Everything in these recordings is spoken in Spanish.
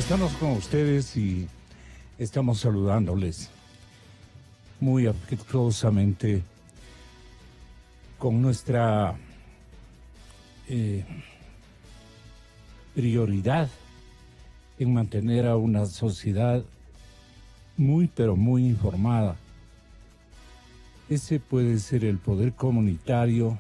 Estamos con ustedes y estamos saludándoles muy afectuosamente con nuestra prioridad en mantener a una sociedad muy pero muy informada. Ese puede ser el poder comunitario,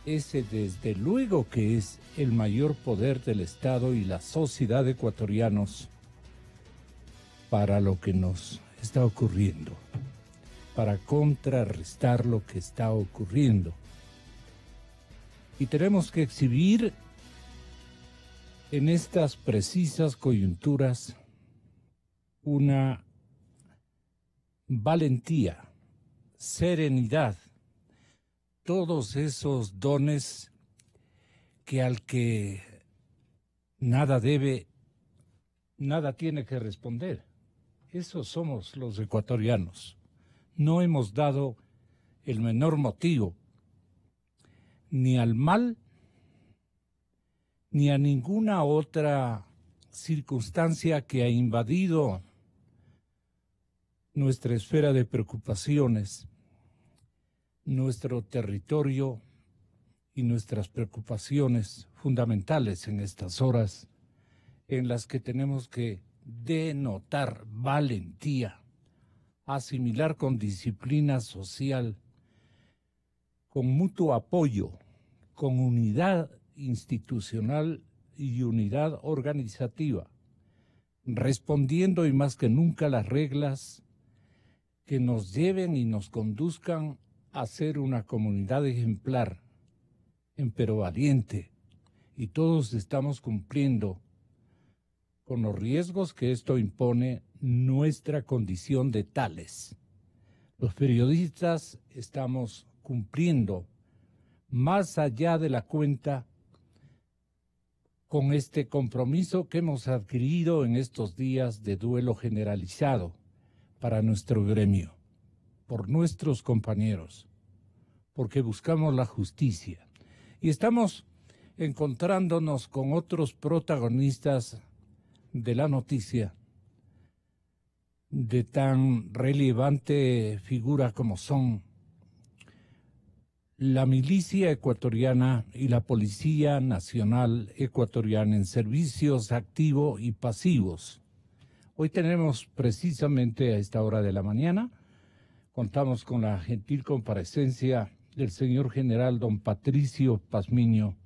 ese desde luego que es el mayor poder del Estado y la sociedad ecuatorianos para lo que nos está ocurriendo, para contrarrestar lo que está ocurriendo. Y tenemos que exhibir en estas precisas coyunturas una valentía, serenidad, todos esos dones que al que nada debe, nada tiene que responder. Esos somos los ecuatorianos. No hemos dado el menor motivo ni al mal ni a ninguna otra circunstancia que ha invadido nuestra esfera de preocupaciones, nuestro territorio y nuestras preocupaciones fundamentales en estas horas en las que tenemos que denotar valentía, asimilar con disciplina social, con mutuo apoyo, con unidad institucional y unidad organizativa, respondiendo y más que nunca las reglas que nos lleven y nos conduzcan a ser una comunidad ejemplar, empero valiente, y todos estamos cumpliendo con los riesgos que esto impone nuestra condición de tales. Los periodistas estamos cumpliendo más allá de la cuenta con este compromiso que hemos adquirido en estos días de duelo generalizado para nuestro gremio, por nuestros compañeros, porque buscamos la justicia. Y estamos encontrándonos con otros protagonistas de la noticia, de tan relevante figura como son la milicia ecuatoriana y la Policía Nacional Ecuatoriana en servicios activos y pasivos. Hoy tenemos precisamente a esta hora de la mañana, contamos con la gentil comparecencia del señor general don Patricio Pazmiño.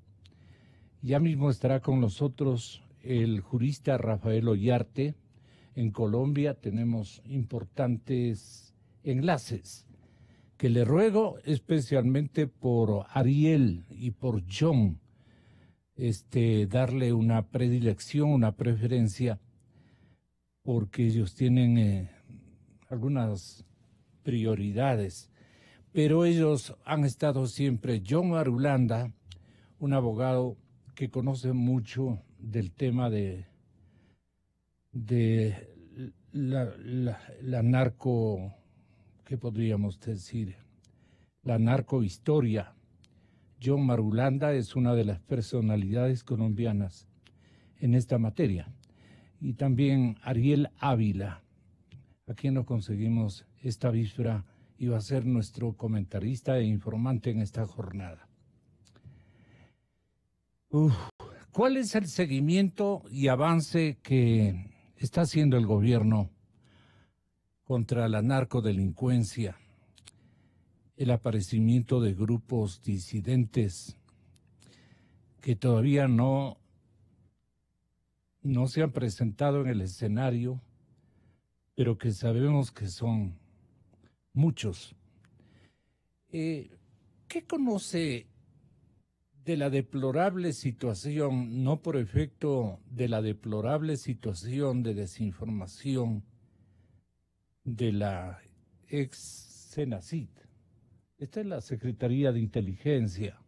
Ya mismo estará con nosotros el jurista Rafael Ollarte. En Colombia tenemos importantes enlaces que le ruego especialmente por Ariel y por John, darle una predilección, una preferencia, porque ellos tienen algunas prioridades, pero ellos han estado siempre. John Marulanda, un abogado que conoce mucho del tema de la narco, ¿qué podríamos decir? La narcohistoria. John Marulanda es una de las personalidades colombianas en esta materia. Y también Ariel Ávila, a quien nos conseguimos esta víspera y va a ser nuestro comentarista e informante en esta jornada. ¿Cuál es el seguimiento y avance que está haciendo el gobierno contra la narcodelincuencia, el aparecimiento de grupos disidentes que todavía no se han presentado en el escenario, pero que sabemos que son muchos? ¿Qué conoce de la deplorable situación, no por efecto de la deplorable situación de desinformación de la ex Senacid? Esta es la Secretaría de Inteligencia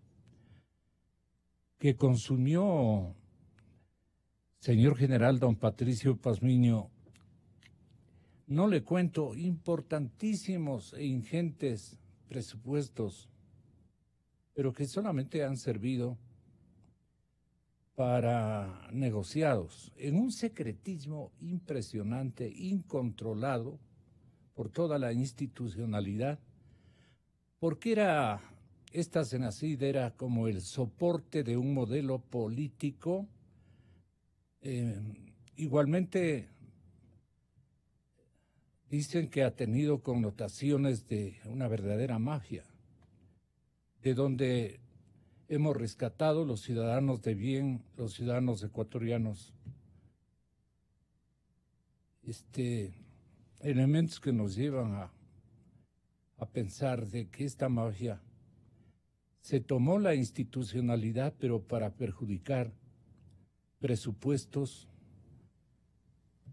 que consumió, señor general don Patricio Pazmiño, no le cuento, importantísimos e ingentes presupuestos, pero que solamente han servido para negociados, en un secretismo impresionante, incontrolado por toda la institucionalidad, porque esta Cenacid era como el soporte de un modelo político. Igualmente dicen que ha tenido connotaciones de una verdadera mafia, de donde hemos rescatado los ciudadanos de bien, los ciudadanos ecuatorianos, elementos que nos llevan a pensar de que esta mafia se tomó la institucionalidad, pero para perjudicar presupuestos,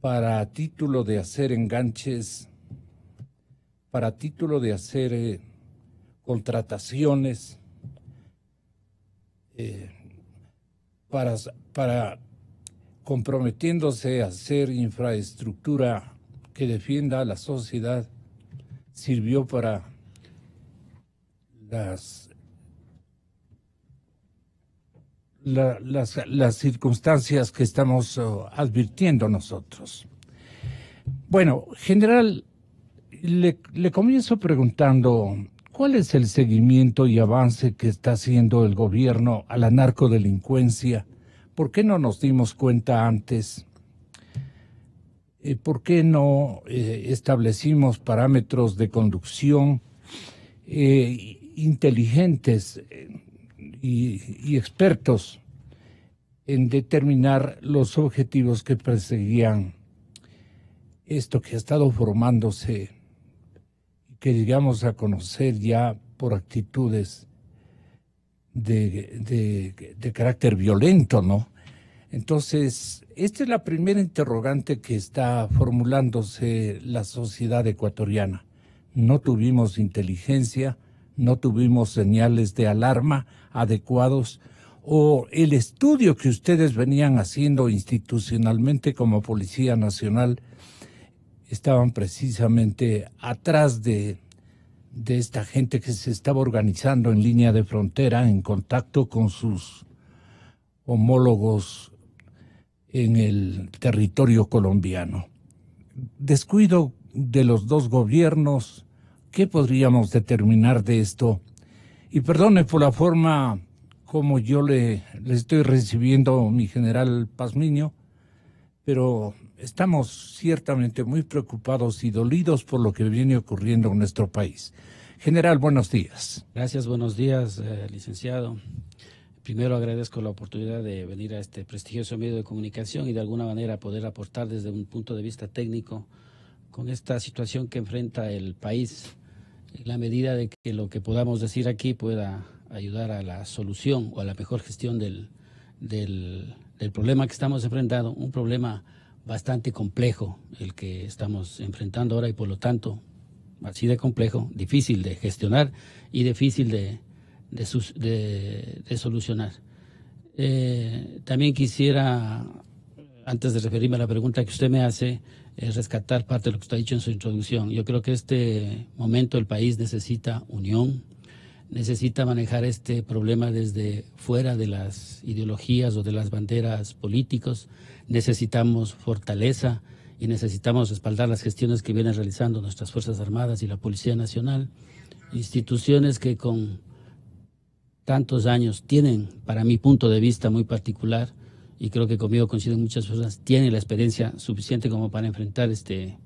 para título de hacer enganches, para título de hacer contrataciones, para comprometiéndose a hacer infraestructura que defienda a la sociedad, sirvió para las circunstancias que estamos advirtiendo nosotros. Bueno, general, le comienzo preguntando, ¿cuál es el seguimiento y avance que está haciendo el gobierno a la narcodelincuencia? ¿Por qué no nos dimos cuenta antes? ¿Por qué no establecimos parámetros de conducción inteligentes y expertos en determinar los objetivos que perseguían esto que ha estado formándose, que llegamos a conocer ya por actitudes de carácter violento, ¿no? Entonces, esta es la primera interrogante que está formulándose la sociedad ecuatoriana. No tuvimos inteligencia, no tuvimos señales de alarma adecuados, o el estudio que ustedes venían haciendo institucionalmente como Policía Nacional estaban precisamente atrás de esta gente que se estaba organizando en línea de frontera, en contacto con sus homólogos en el territorio colombiano. Descuido de los dos gobiernos, ¿qué podríamos determinar de esto? Y perdone por la forma como yo le estoy recibiendo, mi general Pazmiño, pero estamos ciertamente muy preocupados y dolidos por lo que viene ocurriendo en nuestro país. General, buenos días. Gracias, buenos días, licenciado. Primero agradezco la oportunidad de venir a este prestigioso medio de comunicación y de alguna manera poder aportar desde un punto de vista técnico con esta situación que enfrenta el país, en la medida de que lo que podamos decir aquí pueda ayudar a la solución o a la mejor gestión del problema que estamos enfrentando, un problema bastante complejo el que estamos enfrentando ahora y por lo tanto así de complejo, difícil de gestionar y difícil de solucionar. También quisiera, antes de referirme a la pregunta que usted me hace, rescatar parte de lo que usted ha dicho en su introducción. Yo creo que este momento el país necesita unión, necesita manejar este problema desde fuera de las ideologías o de las banderas políticos. Necesitamos fortaleza y necesitamos respaldar las gestiones que vienen realizando nuestras Fuerzas Armadas y la Policía Nacional, instituciones que con tantos años tienen, para mi punto de vista muy particular, y creo que conmigo coinciden muchas personas, tienen la experiencia suficiente como para enfrentar este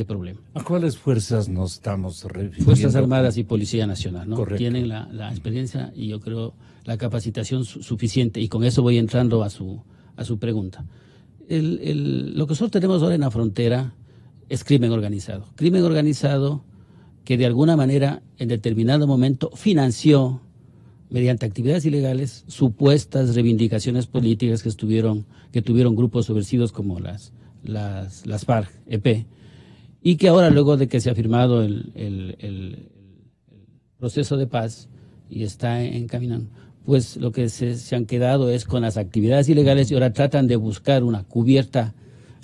problema. ¿A cuáles fuerzas nos estamos refiriendo? Fuerzas Armadas y Policía Nacional, ¿no? Correcto. Tienen la experiencia y yo creo la capacitación suficiente, y con eso voy entrando a su pregunta. Lo que nosotros tenemos ahora en la frontera es crimen organizado que de alguna manera en determinado momento financió mediante actividades ilegales supuestas reivindicaciones políticas que tuvieron grupos subversivos como las FARC-EP, y que ahora, luego de que se ha firmado el proceso de paz y está encaminando, pues lo que se han quedado es con las actividades ilegales y ahora tratan de buscar una cubierta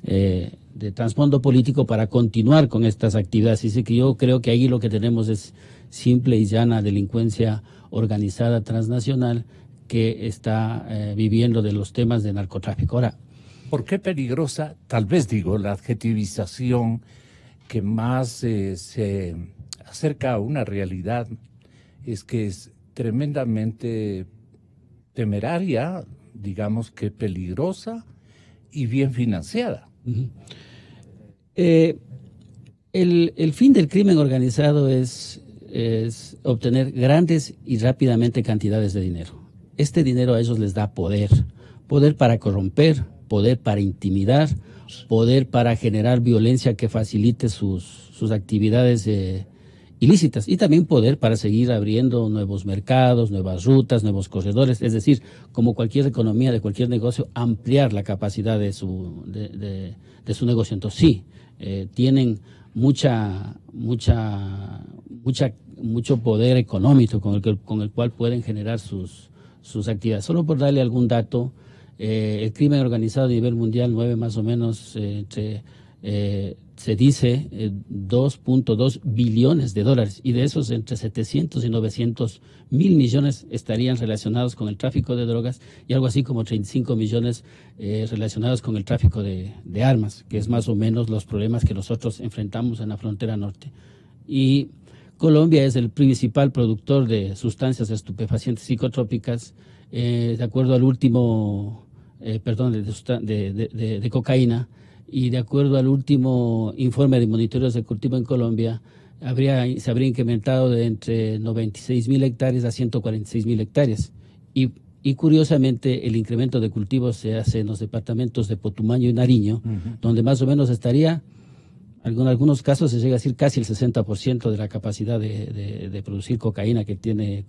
de trasfondo político para continuar con estas actividades. Así que yo creo que ahí lo que tenemos es simple y llana delincuencia organizada transnacional que está viviendo de los temas de narcotráfico. Ahora, ¿por qué peligrosa? Tal vez digo, la adjetivización que más se acerca a una realidad es que es tremendamente temeraria, digamos que peligrosa y bien financiada. uh-huh. El fin del crimen organizado es obtener grandes y rápidamente cantidades de dinero. Este dinero a ellos les da poder, poder para corromper, poder para intimidar, poder para generar violencia que facilite sus actividades ilícitas, y también poder para seguir abriendo nuevos mercados, nuevas rutas, nuevos corredores, es decir, como cualquier economía de cualquier negocio, ampliar la capacidad de su negocio. Entonces sí, tienen mucho poder económico con el cual pueden generar sus actividades. Solo por darle algún dato, el crimen organizado a nivel mundial mueve más o menos se dice 2.2 billones de dólares, y de esos entre 700 y 900 mil millones estarían relacionados con el tráfico de drogas, y algo así como 35 millones relacionados con el tráfico de armas, que es más o menos los problemas que nosotros enfrentamos en la frontera norte. Y Colombia es el principal productor de sustancias estupefacientes psicotrópicas, de acuerdo al último, de cocaína. Y de acuerdo al último informe de monitoreos de cultivo en Colombia, se habría incrementado de entre 96.000 hectáreas a 146.000 hectáreas. Y curiosamente, el incremento de cultivos se hace en los departamentos de Putumayo y Nariño, donde más o menos estaría, en algunos casos se llega a decir casi el 60% de la capacidad de producir cocaína que tiene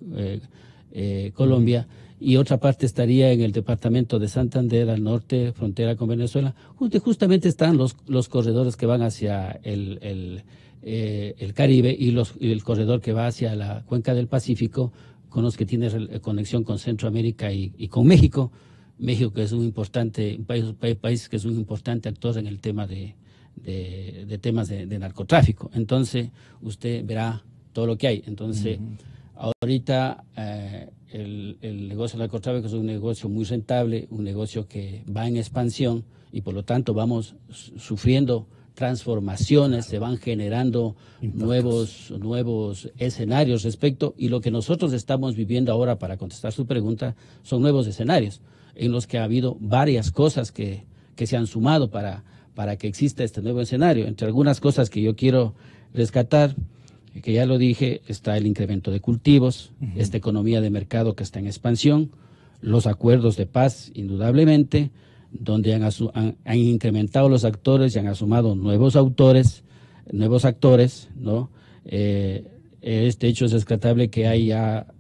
Colombia. Y otra parte estaría en el departamento de Santander, al norte, frontera con Venezuela. Justamente están los corredores que van hacia el Caribe, y el corredor que va hacia la cuenca del Pacífico, con los que tiene conexión con Centroamérica y con México. México, que es un país que es un importante actor en el tema de temas de narcotráfico. Entonces, usted verá todo lo que hay. Entonces, ahorita el negocio del narcotráfico es un negocio muy rentable, un negocio que va en expansión, y por lo tanto vamos sufriendo transformaciones, se van generando nuevos escenarios respecto, y lo que nosotros estamos viviendo ahora, para contestar su pregunta, son nuevos escenarios en los que ha habido varias cosas que se han sumado para que exista este nuevo escenario. Entre algunas cosas que yo quiero rescatar, que ya lo dije, está el incremento de cultivos, esta economía de mercado que está en expansión, los acuerdos de paz, indudablemente, donde han incrementado los actores y han asumado nuevos actores, ¿no? Este hecho es rescatable, que hay ya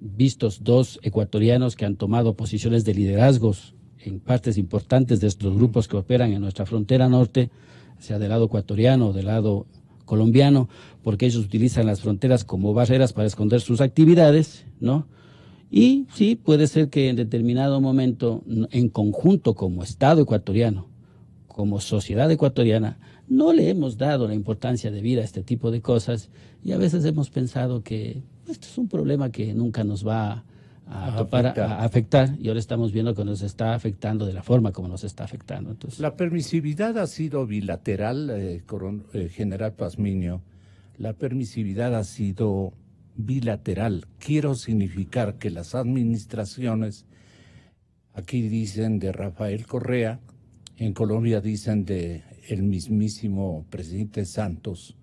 vistos 2 ecuatorianos que han tomado posiciones de liderazgos en partes importantes de estos grupos que operan en nuestra frontera norte, sea del lado ecuatoriano o del lado colombiano, porque ellos utilizan las fronteras como barreras para esconder sus actividades, ¿no? Y sí, puede ser que en determinado momento, en conjunto como Estado ecuatoriano, como sociedad ecuatoriana, no le hemos dado la importancia debida a este tipo de cosas, y a veces hemos pensado que esto es un problema que nunca nos va a afectar, y ahora estamos viendo que nos está afectando de la forma como nos está afectando. Entonces, la permisividad ha sido bilateral, General Pazmiño. La permisividad ha sido bilateral. Quiero significar que las administraciones, aquí dicen de Rafael Correa, en Colombia dicen de el mismísimo presidente Santos,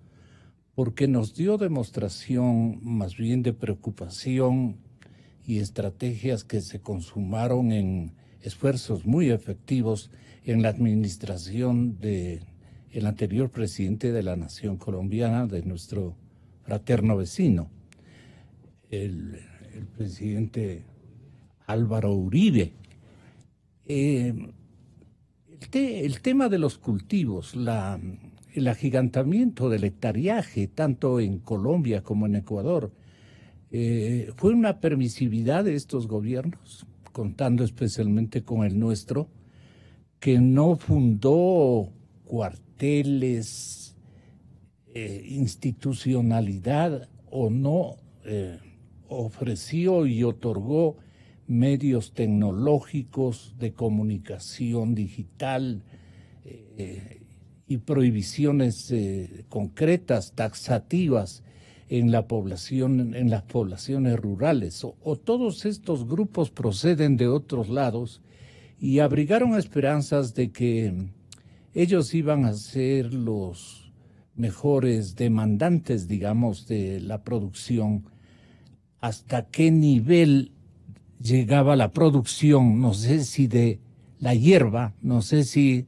porque nos dio demostración más bien de preocupación y estrategias que se consumaron en esfuerzos muy efectivos en la administración del anterior presidente de la nación colombiana, de nuestro fraterno vecino, el presidente Álvaro Uribe. El tema de los cultivos, el agigantamiento del hectareaje, tanto en Colombia como en Ecuador, fue una permisividad de estos gobiernos, contando especialmente con el nuestro, que no fundó cuarteles, institucionalidad, o no ofreció y otorgó medios tecnológicos de comunicación digital y prohibiciones concretas, taxativas en la población, en las poblaciones rurales, o todos estos grupos proceden de otros lados y abrigaron esperanzas de que ellos iban a ser los mejores demandantes, digamos, de la producción. ¿Hasta qué nivel llegaba la producción? No sé si de la hierba, no sé si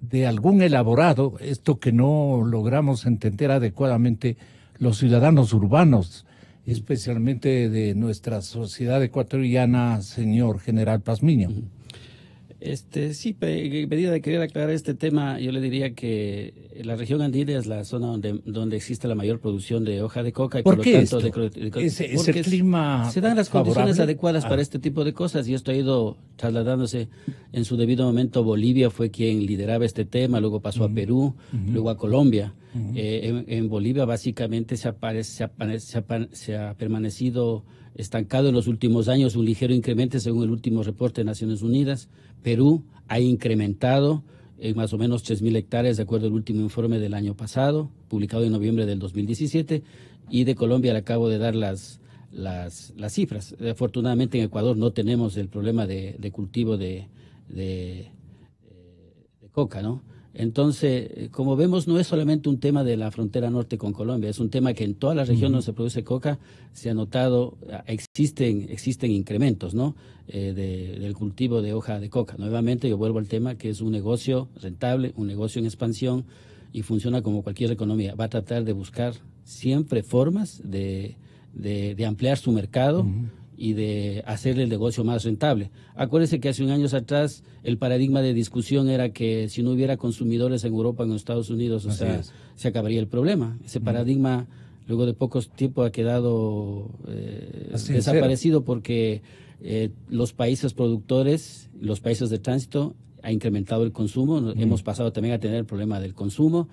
de algún elaborado, esto que no logramos entender adecuadamente los ciudadanos urbanos, especialmente de nuestra sociedad ecuatoriana, señor General Pazmiño. Sí, en medida de querer aclarar este tema, yo le diría que la región andina es la zona donde existe la mayor producción de hoja de coca y ¿Por por qué lo tanto esto? ¿Es el clima se dan las favorable? condiciones adecuadas para este tipo de cosas y esto ha ido trasladándose en su debido momento. Bolivia fue quien lideraba este tema, luego pasó a Perú, luego a Colombia. En Bolivia básicamente se ha permanecido estancado en los últimos años, un ligero incremento según el último reporte de Naciones Unidas. Perú ha incrementado en más o menos 3.000 hectáreas de acuerdo al último informe del año pasado, publicado en noviembre del 2017, y de Colombia le acabo de dar las cifras. Afortunadamente en Ecuador no tenemos el problema de cultivo de coca, ¿no? Entonces, como vemos, no es solamente un tema de la frontera norte con Colombia, es un tema que en toda la región donde se produce coca se ha notado, existen incrementos, ¿no? Del cultivo de hoja de coca. Nuevamente, yo vuelvo al tema que es un negocio rentable, un negocio en expansión y funciona como cualquier economía. Va a tratar de buscar siempre formas de ampliar su mercado y de hacer el negocio más rentable. Acuérdense que hace unos años atrás el paradigma de discusión era que si no hubiera consumidores en Europa o en Estados Unidos, se acabaría el problema. Ese paradigma luego de poco tiempo ha quedado desaparecido porque los países productores, los países de tránsito, ha incrementado el consumo. Hemos pasado también a tener el problema del consumo.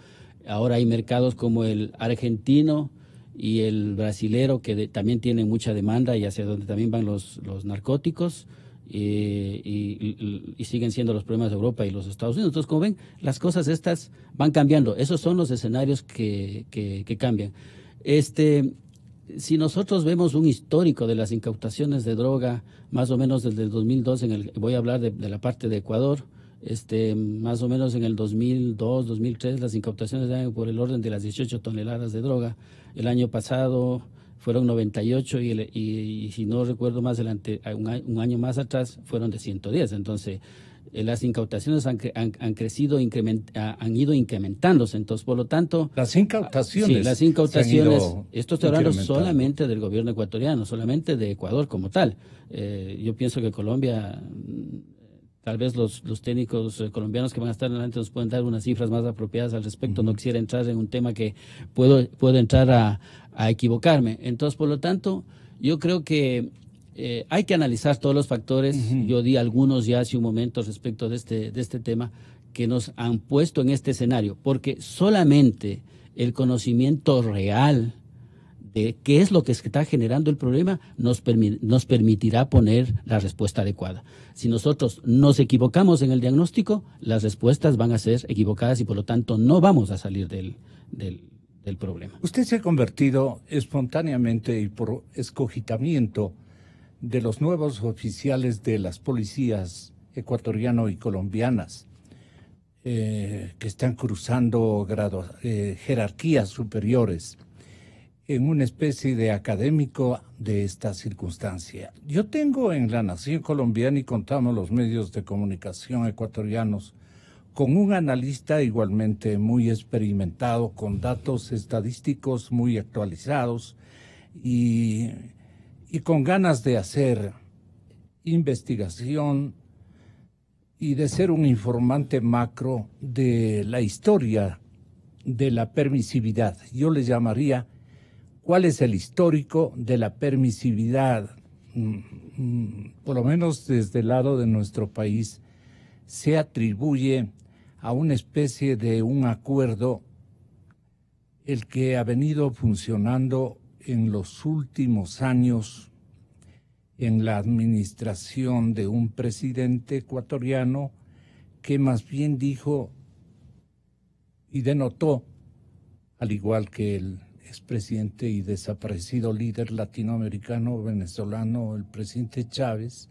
Ahora hay mercados como el argentino y el brasilero que también tienen mucha demanda y hacia donde también van los narcóticos y siguen siendo los problemas de Europa y los Estados Unidos. Entonces, como ven, las cosas estas van cambiando. Esos son los escenarios que cambian. Si nosotros vemos un histórico de las incautaciones de droga, más o menos desde el 2002, voy a hablar de la parte de Ecuador, más o menos en el 2002, 2003, las incautaciones eran por el orden de las 18 toneladas de droga. El año pasado fueron 98 y si no recuerdo más, un año más atrás fueron de 110. Entonces, las incautaciones han crecido, han ido incrementándose. Entonces, por lo tanto... Las incautaciones. Sí, las incautaciones. Esto estoy hablando solamente del gobierno ecuatoriano, solamente de Ecuador como tal. Yo pienso que Colombia... Tal vez los técnicos colombianos que van a estar adelante nos pueden dar unas cifras más apropiadas al respecto. No quisiera entrar en un tema que puedo entrar a equivocarme. Entonces, por lo tanto, yo creo que hay que analizar todos los factores. Yo di algunos ya hace un momento respecto de este tema que nos han puesto en este escenario, porque solamente el conocimiento real de qué es lo que está generando el problema nos permitirá poner la respuesta adecuada. Si nosotros nos equivocamos en el diagnóstico, las respuestas van a ser equivocadas y por lo tanto no vamos a salir del problema. Usted se ha convertido espontáneamente y por escogitamiento de los nuevos oficiales de las policías ecuatoriano y colombianas que están cruzando jerarquías superiores en una especie de académico de esta circunstancia. Yo tengo en La Nación Colombiana y contamos los medios de comunicación ecuatorianos con un analista igualmente muy experimentado, con datos estadísticos muy actualizados y con ganas de hacer investigación y de ser un informante macro de la historia de la permisividad. Yo le llamaría ¿cuál es el histórico de la permisividad? Por lo menos desde el lado de nuestro país, se atribuye a una especie de un acuerdo el que ha venido funcionando en los últimos años en la administración de un presidente ecuatoriano que más bien dijo y denotó, al igual que el expresidente y desaparecido líder latinoamericano venezolano, el presidente Chávez,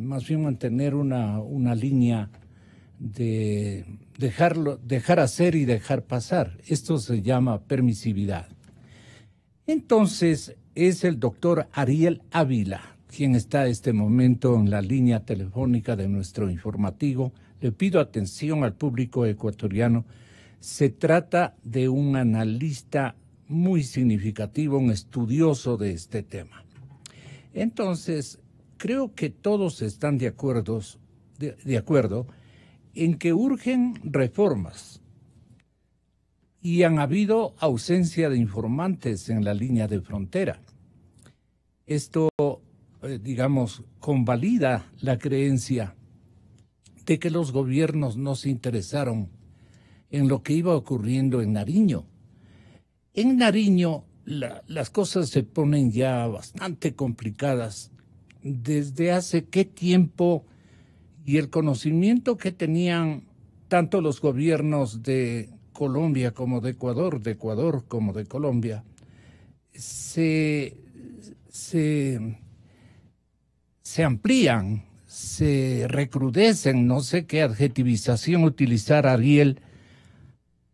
más bien mantener una línea de dejar hacer y dejar pasar. Esto se llama permisividad. Entonces, es el doctor Ariel Ávila quien está en este momento en la línea telefónica de nuestro informativo. Le pido atención al público ecuatoriano. Se trata de un analista muy significativo, un estudioso de este tema. Entonces, creo que todos están de acuerdo en que urgen reformas y han habido ausencia de informantes en la línea de frontera. Esto, digamos, convalida la creencia de que los gobiernos no se interesaron en lo que iba ocurriendo en Nariño. En Nariño las cosas se ponen ya bastante complicadas. ¿Desde hace qué tiempo? Y el conocimiento que tenían tanto los gobiernos de Colombia como de Ecuador como de Colombia, se amplían, se recrudecen, no sé qué adjetivización utilizar, Ariel,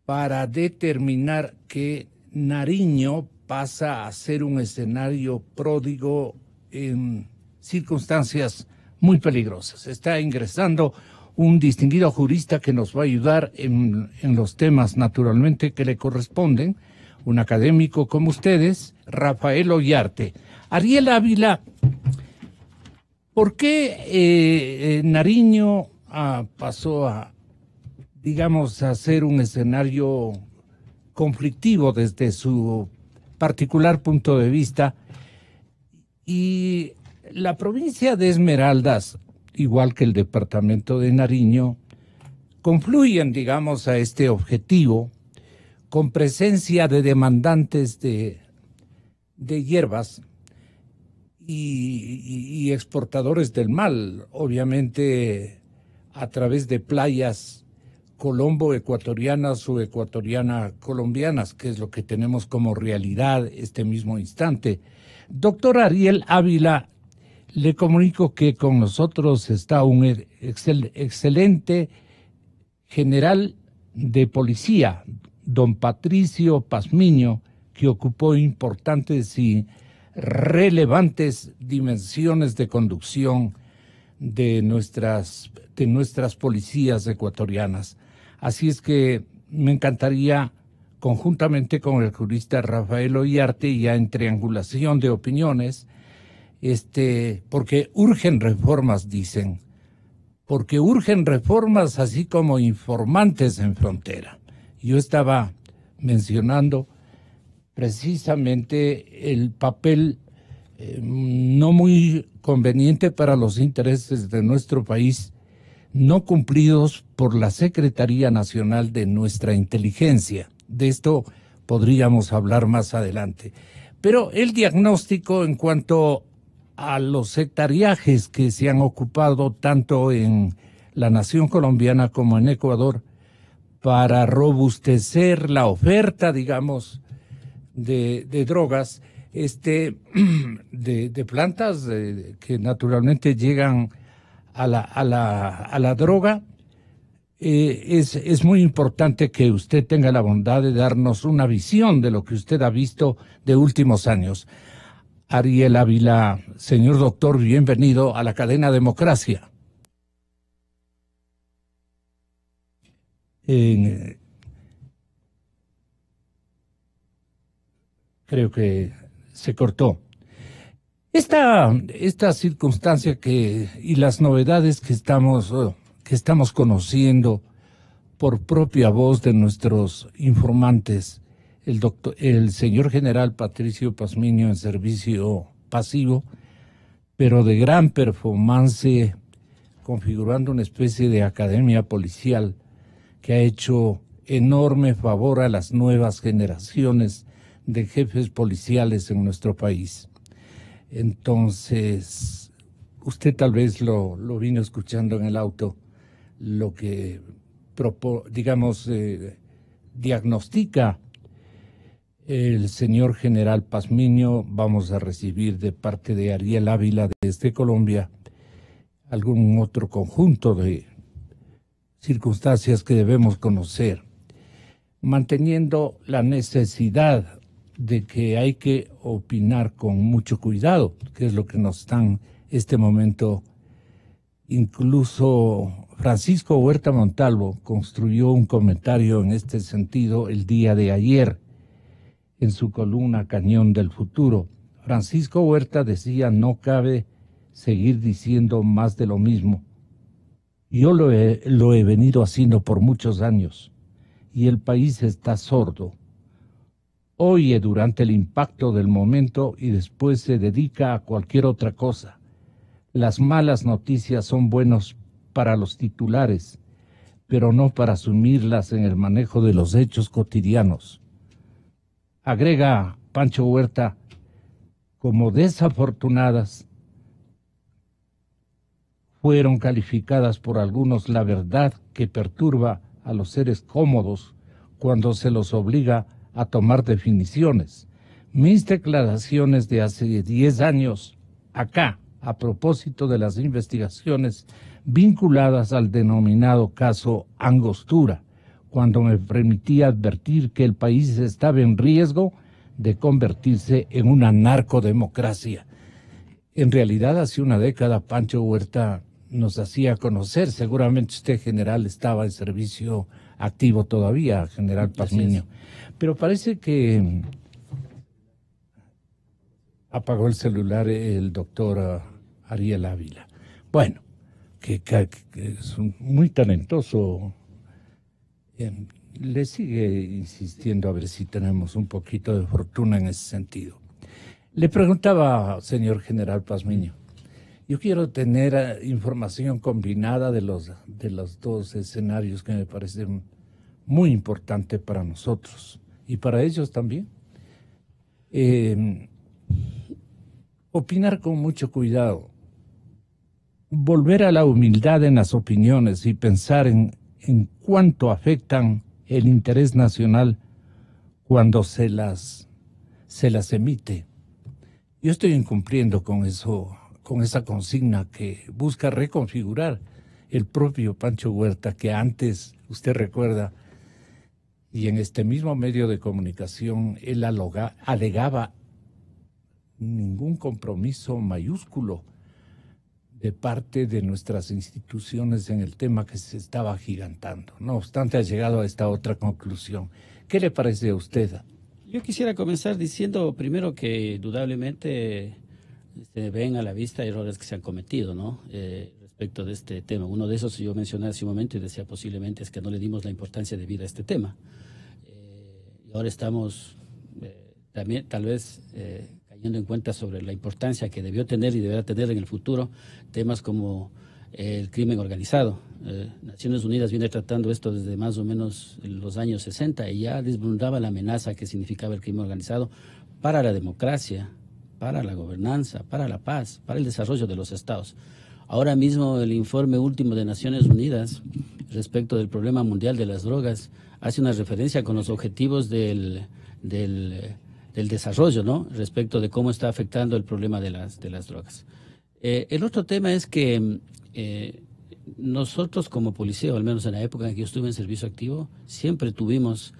para determinar que Nariño pasa a ser un escenario pródigo en circunstancias muy peligrosas. Está ingresando un distinguido jurista que nos va a ayudar en los temas, naturalmente, que le corresponden, un académico como ustedes, Rafael Ollarte. Ariel Ávila, ¿por qué Nariño pasó a, digamos, a ser un escenario conflictivo desde su particular punto de vista? Y la provincia de Esmeraldas, igual que el departamento de Nariño, confluyen, digamos, a este objetivo con presencia de demandantes de hierbas y exportadores del mal, obviamente a través de playas colombo-ecuatorianas o ecuatoriana-colombianas, que es lo que tenemos como realidad este mismo instante. Doctor Ariel Ávila, le comunico que con nosotros está un excelente general de policía, don Patricio Pazmiño, que ocupó importantes y relevantes dimensiones de conducción de nuestras policías ecuatorianas. Así es que me encantaría, conjuntamente con el jurista Rafael Ollarte, ya en triangulación de opiniones, porque urgen reformas, dicen, porque urgen reformas así como informantes en frontera. Yo estaba mencionando precisamente el papel no muy conveniente para los intereses de nuestro país, no cumplidos por la Secretaría Nacional de nuestra inteligencia. De esto podríamos hablar más adelante. Pero el diagnóstico en cuanto a los sectariajes que se han ocupado tanto en la nación colombiana como en Ecuador para robustecer la oferta, digamos, de drogas, de plantas que naturalmente llegan a la droga, es muy importante que usted tenga la bondad de darnos una visión de lo que usted ha visto de últimos años. Ariel Ávila, señor doctor, bienvenido a la cadena Democracia. Creo que se cortó. Esta circunstancia y las novedades que estamos conociendo por propia voz de nuestros informantes, el señor general Patricio Pazmiño en servicio pasivo, pero de gran performance, configurando una especie de academia policial que ha hecho enorme favor a las nuevas generaciones de jefes policiales en nuestro país. Entonces, usted tal vez lo vino escuchando en el auto, lo que, digamos, diagnostica el señor general Pazmiño. Vamos a recibir de parte de Ariel Ávila desde Colombia algún otro conjunto de circunstancias que debemos conocer, manteniendo la necesidad de que hay que opinar con mucho cuidado, que es lo que nos están este momento. Incluso Francisco Huerta Montalvo construyó un comentario en este sentido el día de ayer en su columna Cañón del Futuro. Francisco Huerta decía: no cabe seguir diciendo más de lo mismo. Yo lo he venido haciendo por muchos años y el país está sordo. Oye durante el impacto del momento y después se dedica a cualquier otra cosa. Las malas noticias son buenas para los titulares, pero no para asumirlas en el manejo de los hechos cotidianos. Agrega Pancho Huerta: como desafortunadas fueron calificadas por algunos la verdad que perturba a los seres cómodos cuando se los obliga a tomar definiciones. Mis declaraciones de hace 10 años acá, a propósito de las investigaciones vinculadas al denominado caso Angostura, cuando me permití advertir que el país estaba en riesgo de convertirse en una narcodemocracia. En realidad, hace una década, Pancho Huerta nos hacía conocer. Seguramente usted, general, estaba en servicio activo todavía, general Pazmiño. Pero parece que apagó el celular el doctor Ariel Ávila. Bueno, que es muy talentoso. Le sigue insistiendo a ver si tenemos un poquito de fortuna en ese sentido. Le preguntaba, señor general Pazmiño, yo quiero tener información combinada de los dos escenarios que me parecen muy importantes para nosotros y para ellos también. Opinar con mucho cuidado, volver a la humildad en las opiniones y pensar en cuánto afectan el interés nacional cuando se las emite. Yo estoy incumpliendo con eso, con esa consigna que busca reconfigurar el propio Pancho Huerta, que antes, usted recuerda, y en este mismo medio de comunicación, él alegaba ningún compromiso mayúsculo de parte de nuestras instituciones en el tema que se estaba agigantando. No obstante, ha llegado a esta otra conclusión. ¿Qué le parece a usted? Yo quisiera comenzar diciendo primero que indudablemente se ven a la vista errores que se han cometido, ¿no? Respecto de este tema. Uno de esos yo mencioné hace un momento y decía posiblemente es que no le dimos la importancia debida a este tema. Y ahora estamos también tal vez cayendo en cuenta sobre la importancia que debió tener y deberá tener en el futuro temas como el crimen organizado. Naciones Unidas viene tratando esto desde más o menos los años 60 y ya deslumbraba la amenaza que significaba el crimen organizado para la democracia, para la gobernanza, para la paz, para el desarrollo de los estados. Ahora mismo el informe último de Naciones Unidas respecto del problema mundial de las drogas hace una referencia con los objetivos del desarrollo, ¿no? Respecto de cómo está afectando el problema de las drogas. El otro tema es que nosotros como policía, o al menos en la época en que yo estuve en servicio activo, siempre tuvimos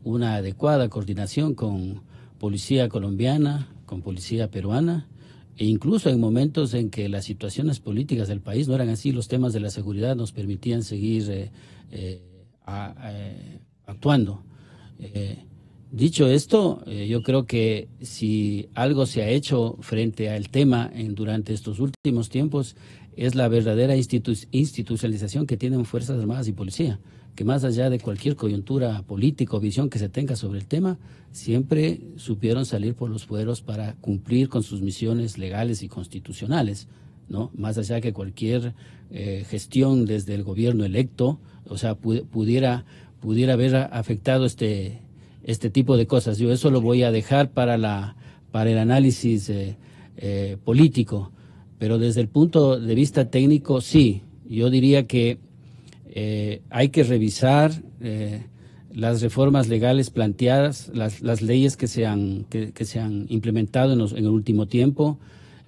una adecuada coordinación con policía colombiana, con policía peruana, e incluso en momentos en que las situaciones políticas del país no eran así, los temas de la seguridad nos permitían seguir actuando. Dicho esto, yo creo que si algo se ha hecho frente al tema durante estos últimos tiempos es la verdadera institucionalización que tienen Fuerzas Armadas y Policía, que más allá de cualquier coyuntura política o visión que se tenga sobre el tema, siempre supieron salir por los fueros para cumplir con sus misiones legales y constitucionales, ¿no? Más allá que cualquier gestión desde el gobierno electo, o sea, pudiera haber afectado este tipo de cosas. Yo eso lo voy a dejar para el análisis político, pero desde el punto de vista técnico, sí, yo diría que hay que revisar las reformas legales planteadas, las leyes que se han implementado en el último tiempo,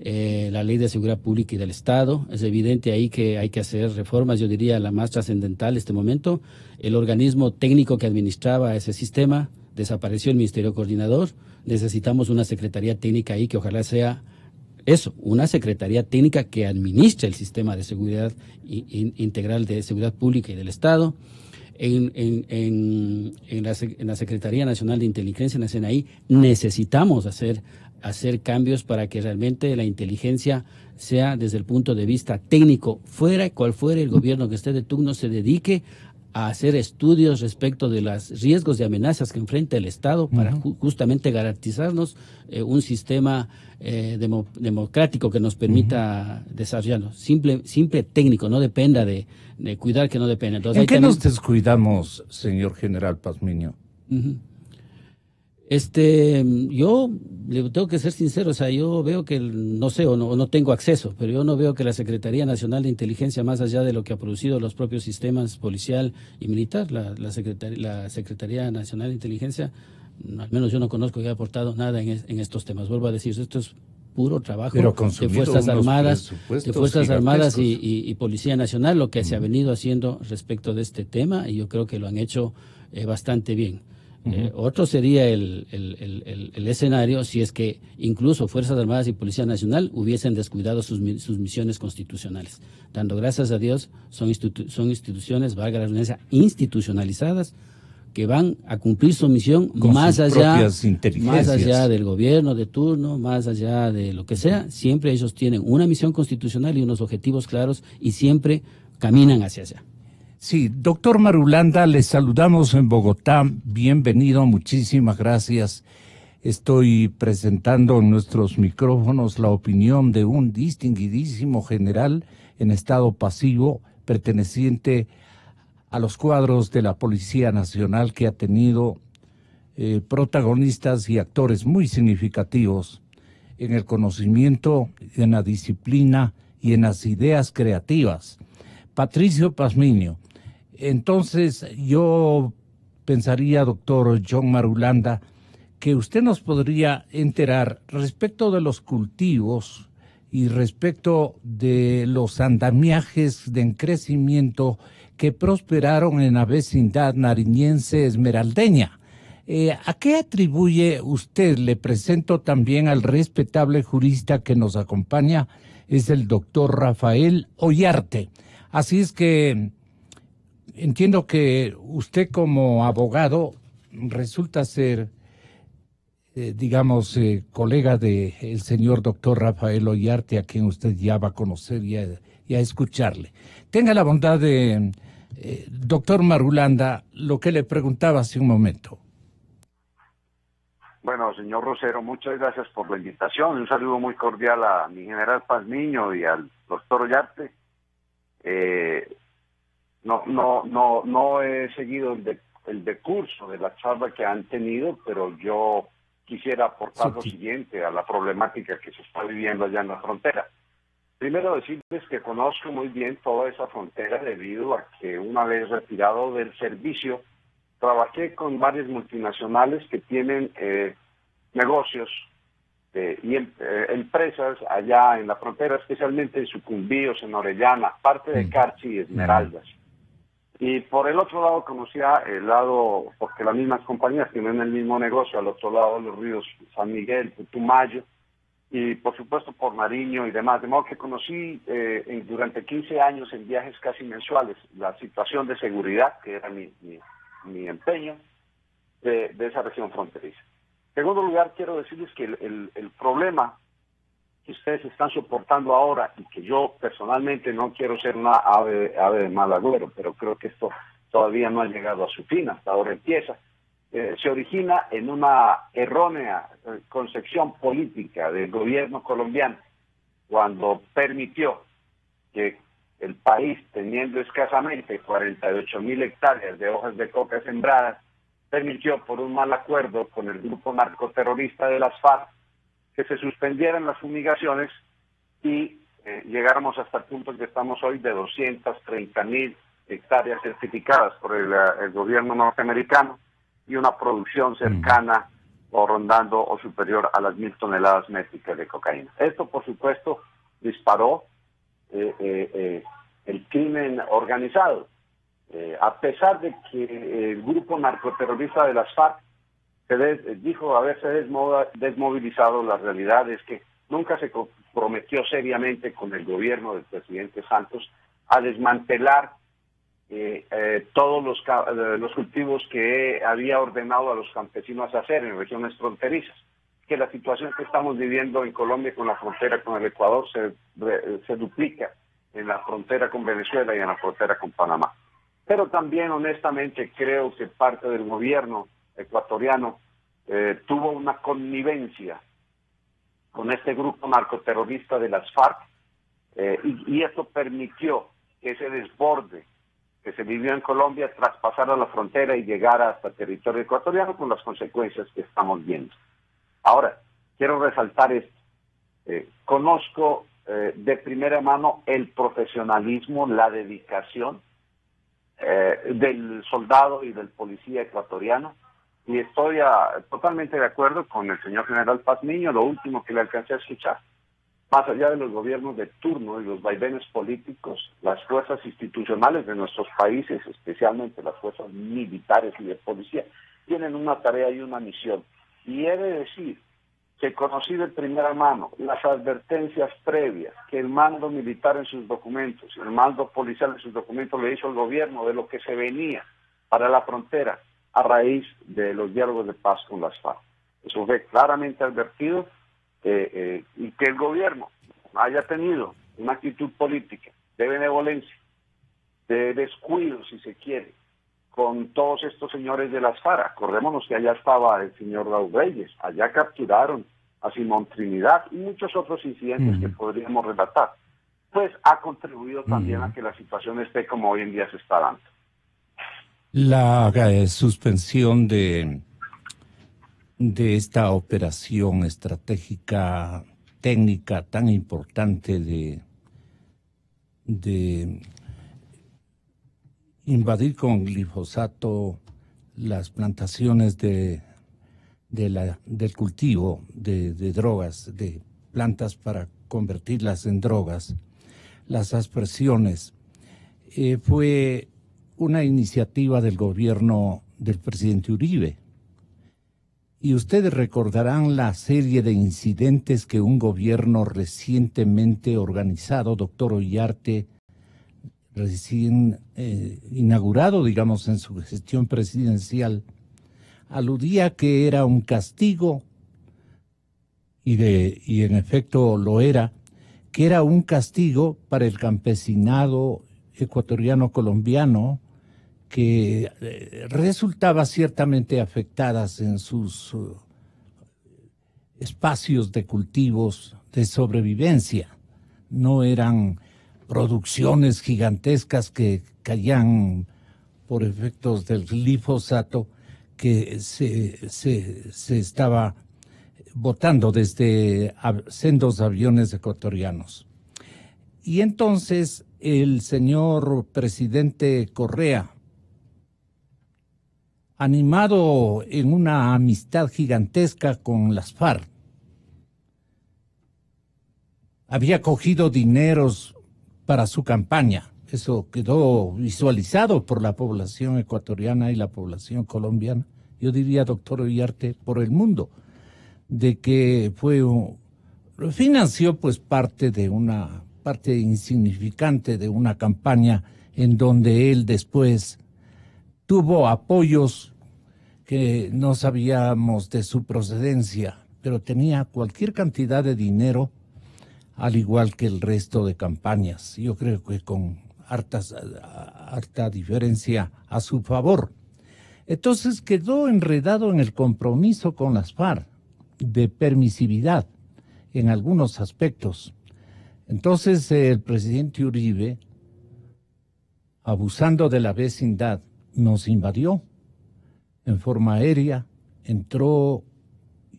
la Ley de Seguridad Pública y del Estado. Es evidente ahí que hay que hacer reformas, yo diría la más trascendental en este momento. El organismo técnico que administraba ese sistema desapareció, el Ministerio Coordinador. Necesitamos una Secretaría Técnica ahí que ojalá sea eso, una Secretaría Técnica que administre el sistema de seguridad integral de seguridad pública y del Estado. En la Secretaría Nacional de Inteligencia, en la CNI, necesitamos hacer cambios para que realmente la inteligencia sea desde el punto de vista técnico, fuera cual fuera el gobierno que esté de turno, se dedique a hacer estudios respecto de los riesgos y amenazas que enfrenta el Estado para justamente garantizarnos un sistema democrático que nos permita desarrollarlo. Simple técnico, no dependa de cuidar que no dependa. Entonces, ¿en qué nos descuidamos, señor general Pazmiño? Yo le tengo que ser sincero, o sea, yo veo que, no sé, o no tengo acceso, pero yo no veo que la Secretaría Nacional de Inteligencia, más allá de lo que ha producido los propios sistemas policial y militar, la Secretaría Nacional de Inteligencia, al menos yo no conozco que haya aportado nada en estos temas. Vuelvo a decir, esto es puro trabajo de Fuerzas Armadas y Policía Nacional, lo que se ha venido haciendo respecto de este tema, y yo creo que lo han hecho bastante bien. Otro sería el escenario si es que incluso Fuerzas Armadas y Policía Nacional hubiesen descuidado sus misiones constitucionales. Dando gracias a Dios, son instituciones, valga la redundancia, institucionalizadas, que van a cumplir su misión más allá del gobierno de turno, más allá de lo que sea. Siempre ellos tienen una misión constitucional y unos objetivos claros y siempre caminan hacia allá. Sí, doctor Marulanda, le saludamos en Bogotá. Bienvenido, muchísimas gracias. Estoy presentando en nuestros micrófonos la opinión de un distinguidísimo general en estado pasivo, perteneciente a los cuadros de la Policía Nacional, que ha tenido protagonistas y actores muy significativos en el conocimiento, en la disciplina y en las ideas creativas. Patricio Pazmiño. Entonces, yo pensaría, doctor John Marulanda, que usted nos podría enterar respecto de los cultivos y respecto de los andamiajes de crecimiento que prosperaron en la vecindad nariñense esmeraldeña. ¿A qué atribuye usted? Le presento también al respetable jurista que nos acompaña, es el doctor Rafael Ollarte. Así es que entiendo que usted como abogado resulta ser, colega del señor doctor Rafael Ollarte, a quien usted ya va a conocer y a escucharle. Tenga la bondad de, doctor Marulanda, lo que le preguntaba hace un momento. Bueno, señor Rosero, muchas gracias por la invitación. Un saludo muy cordial a mi general Pazmiño y al doctor Ollarte. No he seguido el decurso de la charla que han tenido, pero yo quisiera aportar lo siguiente a la problemática que se está viviendo allá en la frontera. Primero decirles que conozco muy bien toda esa frontera debido a que una vez retirado del servicio, trabajé con varias multinacionales que tienen negocios y empresas allá en la frontera, especialmente en Sucumbíos, en Orellana, parte de Carchi y Esmeraldas. Y por el otro lado conocía el lado, porque las mismas compañías tienen el mismo negocio, al otro lado los ríos San Miguel, Putumayo, y por supuesto por Nariño y demás. De modo que conocí durante 15 años en viajes casi mensuales la situación de seguridad, que era mi empeño, de esa región fronteriza. En segundo lugar, quiero decirles que el problema que ustedes están soportando ahora, y que yo personalmente no quiero ser una ave de mal agüero, pero creo que esto todavía no ha llegado a su fin, hasta ahora empieza, se origina en una errónea concepción política del gobierno colombiano, cuando permitió que el país, teniendo escasamente 48.000 hectáreas de hojas de coca sembradas, permitió por un mal acuerdo con el grupo narcoterrorista de las FARC que se suspendieran las fumigaciones y llegáramos hasta el punto en que estamos hoy de 230.000 hectáreas certificadas por el gobierno norteamericano y una producción cercana o rondando o superior a las 1.000 toneladas métricas de cocaína. Esto, por supuesto, disparó el crimen organizado. A pesar de que el grupo narcoterrorista de las FARC dijo haberse desmovilizado, la realidad es que nunca se comprometió seriamente con el gobierno del presidente Santos a desmantelar todos los cultivos que había ordenado a los campesinos hacer en regiones fronterizas. Que la situación que estamos viviendo en Colombia con la frontera con el Ecuador se duplica en la frontera con Venezuela y en la frontera con Panamá. Pero también, honestamente, creo que parte del gobierno ecuatoriano tuvo una connivencia con este grupo narcoterrorista de las FARC y esto permitió que ese desborde que se vivió en Colombia traspasara la frontera y llegara hasta territorio ecuatoriano con las consecuencias que estamos viendo. Ahora, quiero resaltar esto. Conozco de primera mano el profesionalismo, la dedicación del soldado y del policía ecuatoriano, y estoy totalmente de acuerdo con el señor general Pazmiño. Lo último que le alcancé a escuchar, más allá de los gobiernos de turno y los vaivenes políticos, las fuerzas institucionales de nuestros países, especialmente las fuerzas militares y de policía, tienen una tarea y una misión. Y he de decir que conocí de primera mano las advertencias previas que el mando militar en sus documentos, el mando policial en sus documentos le hizo al gobierno de lo que se venía para la frontera a raíz de los diálogos de paz con las FARC. Eso fue claramente advertido y que el gobierno haya tenido una actitud política de benevolencia, de descuido, si se quiere, con todos estos señores de las FARC. Acordémonos que allá estaba el señor Raúl Reyes, allá capturaron a Simón Trinidad y muchos otros incidentes que podríamos relatar. Pues ha contribuido también a que la situación esté como hoy en día se está dando. La suspensión de esta operación estratégica técnica tan importante de invadir con glifosato las plantaciones del cultivo de drogas, de plantas para convertirlas en drogas, las aspersiones, fue una iniciativa del gobierno del presidente Uribe. Y ustedes recordarán la serie de incidentes que un gobierno recientemente organizado, doctor Ollarte, recién inaugurado, digamos, en su gestión presidencial, aludía que era un castigo, y en efecto lo era, que era un castigo para el campesinado ecuatoriano colombiano, que resultaba ciertamente afectadas en sus espacios de cultivos de sobrevivencia. No eran producciones gigantescas que caían por efectos del glifosato que se estaba botando desde sendos aviones ecuatorianos. Y entonces el señor presidente Correa, animado en una amistad gigantesca con las FARC, había cogido dineros para su campaña. Eso quedó visualizado por la población ecuatoriana y la población colombiana, yo diría, doctor Ollarte, por el mundo, de que financió pues parte insignificante de una campaña en donde él después tuvo apoyos que no sabíamos de su procedencia, pero tenía cualquier cantidad de dinero, al igual que el resto de campañas. Yo creo que con harta diferencia a su favor. Entonces quedó enredado en el compromiso con las FARC de permisividad en algunos aspectos. Entonces el presidente Uribe, abusando de la vecindad, nos invadió en forma aérea, entró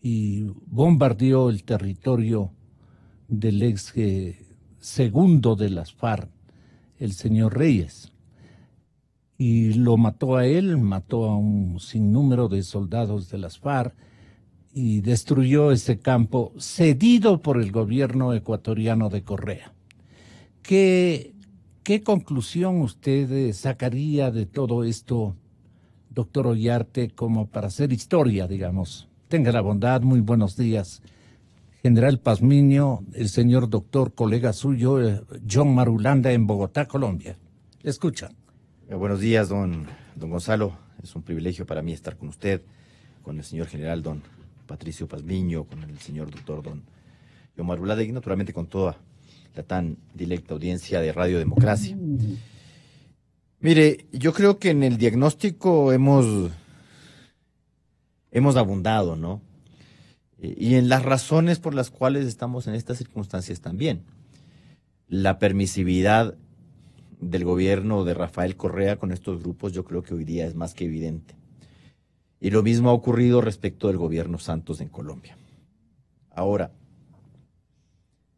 y bombardeó el territorio del ex segundo de las FARC, el señor Reyes. Y lo mató a él, mató a un sinnúmero de soldados de las FARC y destruyó ese campo cedido por el gobierno ecuatoriano de Correa. ¿Qué conclusión usted sacaría de todo esto, doctor Ollarte, como para hacer historia, digamos? Tenga la bondad, muy buenos días. General Pazmiño, el señor doctor, colega suyo, John Marulanda, en Bogotá, Colombia. Le escuchan. Buenos días, don Gonzalo. Es un privilegio para mí estar con usted, con el señor general don Patricio Pazmiño, con el señor doctor don John Marulanda y naturalmente con toda la tan directa audiencia de Radio Democracia. Mire, yo creo que en el diagnóstico hemos abundado, ¿no? Y en las razones por las cuales estamos en estas circunstancias también. La permisividad del gobierno de Rafael Correa con estos grupos yo creo que hoy día es más que evidente. Y lo mismo ha ocurrido respecto del gobierno Santos en Colombia. Ahora,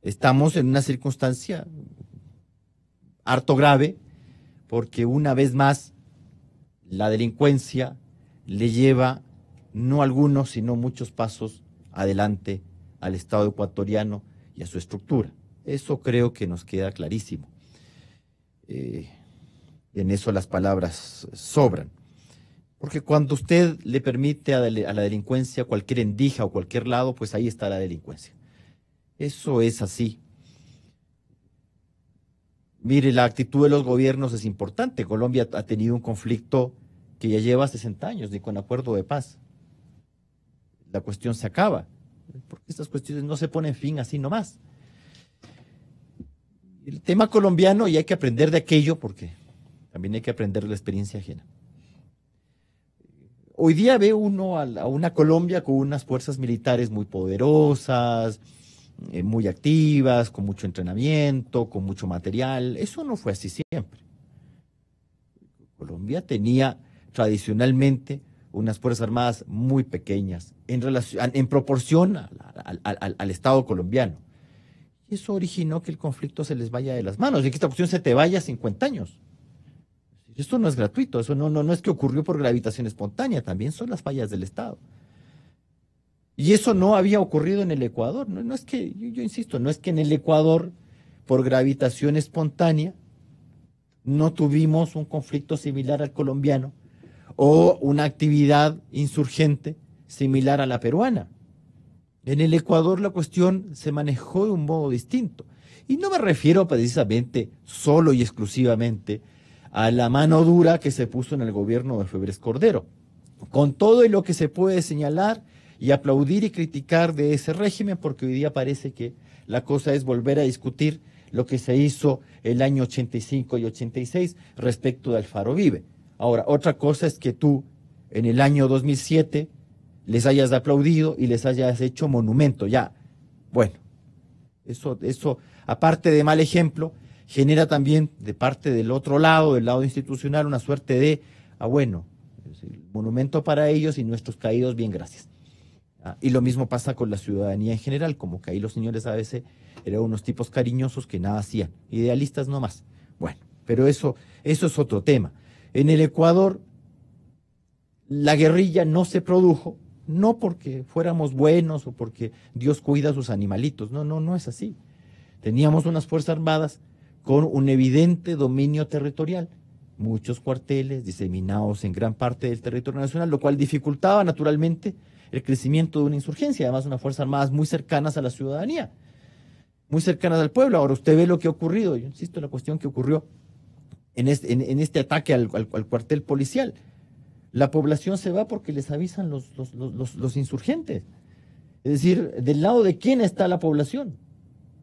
estamos en una circunstancia harto grave porque una vez más la delincuencia le lleva no algunos sino muchos pasos adelante al Estado ecuatoriano y a su estructura. Eso creo que nos queda clarísimo. En eso las palabras sobran. Porque cuando usted le permite a la delincuencia cualquier endija o cualquier lado, pues ahí está la delincuencia. Eso es así. Mire, la actitud de los gobiernos es importante. Colombia ha tenido un conflicto que ya lleva 60 años, ni con acuerdo de paz. La cuestión se acaba, porque estas cuestiones no se ponen fin así nomás. El tema colombiano, y hay que aprender de aquello, porque también hay que aprender de la experiencia ajena. Hoy día ve uno a una Colombia con unas fuerzas militares muy poderosas, muy activas, con mucho entrenamiento, con mucho material. Eso no fue así siempre. Colombia tenía tradicionalmente unas fuerzas armadas muy pequeñas en proporción al Estado colombiano. Y eso originó que el conflicto se les vaya de las manos y que esta cuestión se te vaya 50 años. Esto no es gratuito, eso no es que ocurrió por gravitación espontánea, también son las fallas del Estado. Y eso no había ocurrido en el Ecuador. No es que, yo insisto, no es que en el Ecuador, por gravitación espontánea, no tuvimos un conflicto similar al colombiano o una actividad insurgente similar a la peruana. En el Ecuador la cuestión se manejó de un modo distinto. Y no me refiero precisamente solo y exclusivamente a la mano dura que se puso en el gobierno de Febres Cordero. Con todo y lo que se puede señalar y aplaudir y criticar de ese régimen, porque hoy día parece que la cosa es volver a discutir lo que se hizo el año 85 y 86 respecto de Alfaro Vive. Ahora, otra cosa es que tú en el año 2007 les hayas aplaudido y les hayas hecho monumento, ya. Bueno, eso aparte de mal ejemplo, genera también de parte del otro lado, del lado institucional, una suerte de, bueno, monumento para ellos y nuestros caídos, bien, gracias. Y lo mismo pasa con la ciudadanía en general, como que ahí los señores a veces eran unos tipos cariñosos que nada hacían, idealistas no más. Bueno, pero eso es otro tema. En el Ecuador, la guerrilla no se produjo, no porque fuéramos buenos o porque Dios cuida a sus animalitos, no es así. Teníamos unas fuerzas armadas con un evidente dominio territorial, muchos cuarteles diseminados en gran parte del territorio nacional, lo cual dificultaba naturalmente el crecimiento de una insurgencia, además unas fuerzas armadas muy cercanas a la ciudadanía, muy cercanas al pueblo. Ahora usted ve lo que ha ocurrido, yo insisto en la cuestión que ocurrió en este ataque al cuartel policial. La población se va porque les avisan los insurgentes. Es decir, ¿del lado de quién está la población?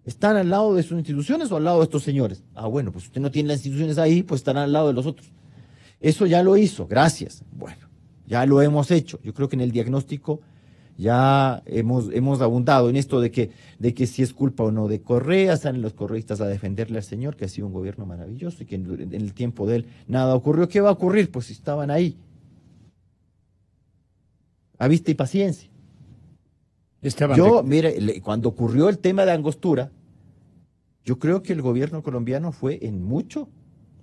¿Están al lado de sus instituciones o al lado de estos señores? Bueno, pues usted no tiene las instituciones ahí, pues estarán al lado de los otros. Eso ya lo hizo, gracias. Bueno, ya lo hemos hecho. Yo creo que en el diagnóstico ya hemos abundado en esto de que si es culpa o no de Correa, salen los correístas a defenderle al señor, que ha sido un gobierno maravilloso y que en el tiempo de él nada ocurrió. ¿Qué va a ocurrir? Pues si estaban ahí. A vista y paciencia. Mire, cuando ocurrió el tema de Angostura, yo creo que el gobierno colombiano fue en mucho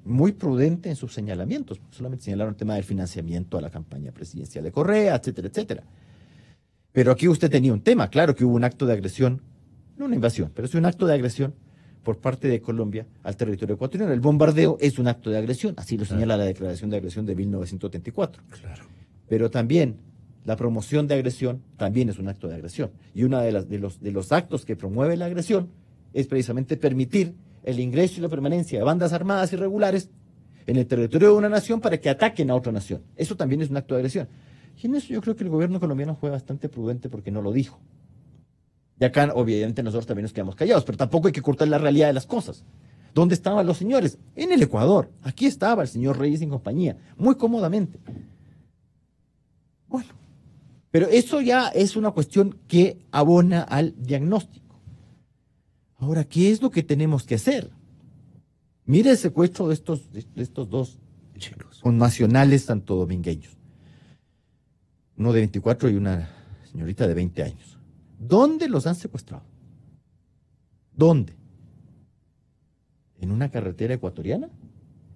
muy prudente en sus señalamientos. Solamente señalaron el tema del financiamiento a la campaña presidencial de Correa, etcétera, etcétera. Pero aquí usted tenía un tema, claro que hubo un acto de agresión, no una invasión, pero sí un acto de agresión por parte de Colombia al territorio ecuatoriano. El bombardeo es un acto de agresión, así lo señala la Declaración de Agresión de 1934. Claro. Pero también la promoción de agresión también es un acto de agresión. Y uno de los actos que promueve la agresión es precisamente permitir el ingreso y la permanencia de bandas armadas irregulares en el territorio de una nación para que ataquen a otra nación. Eso también es un acto de agresión. Y en eso yo creo que el gobierno colombiano fue bastante prudente porque no lo dijo. Y acá, obviamente, nosotros también nos quedamos callados, pero tampoco hay que cortar la realidad de las cosas. ¿Dónde estaban los señores? En el Ecuador. Aquí estaba el señor Reyes en compañía, muy cómodamente. Bueno, pero eso ya es una cuestión que abona al diagnóstico. Ahora, ¿qué es lo que tenemos que hacer? Mire el secuestro de estos dos chicos connacionales santodomingueños. Uno de 24 y una señorita de 20 años. ¿Dónde los han secuestrado? ¿Dónde? ¿En una carretera ecuatoriana?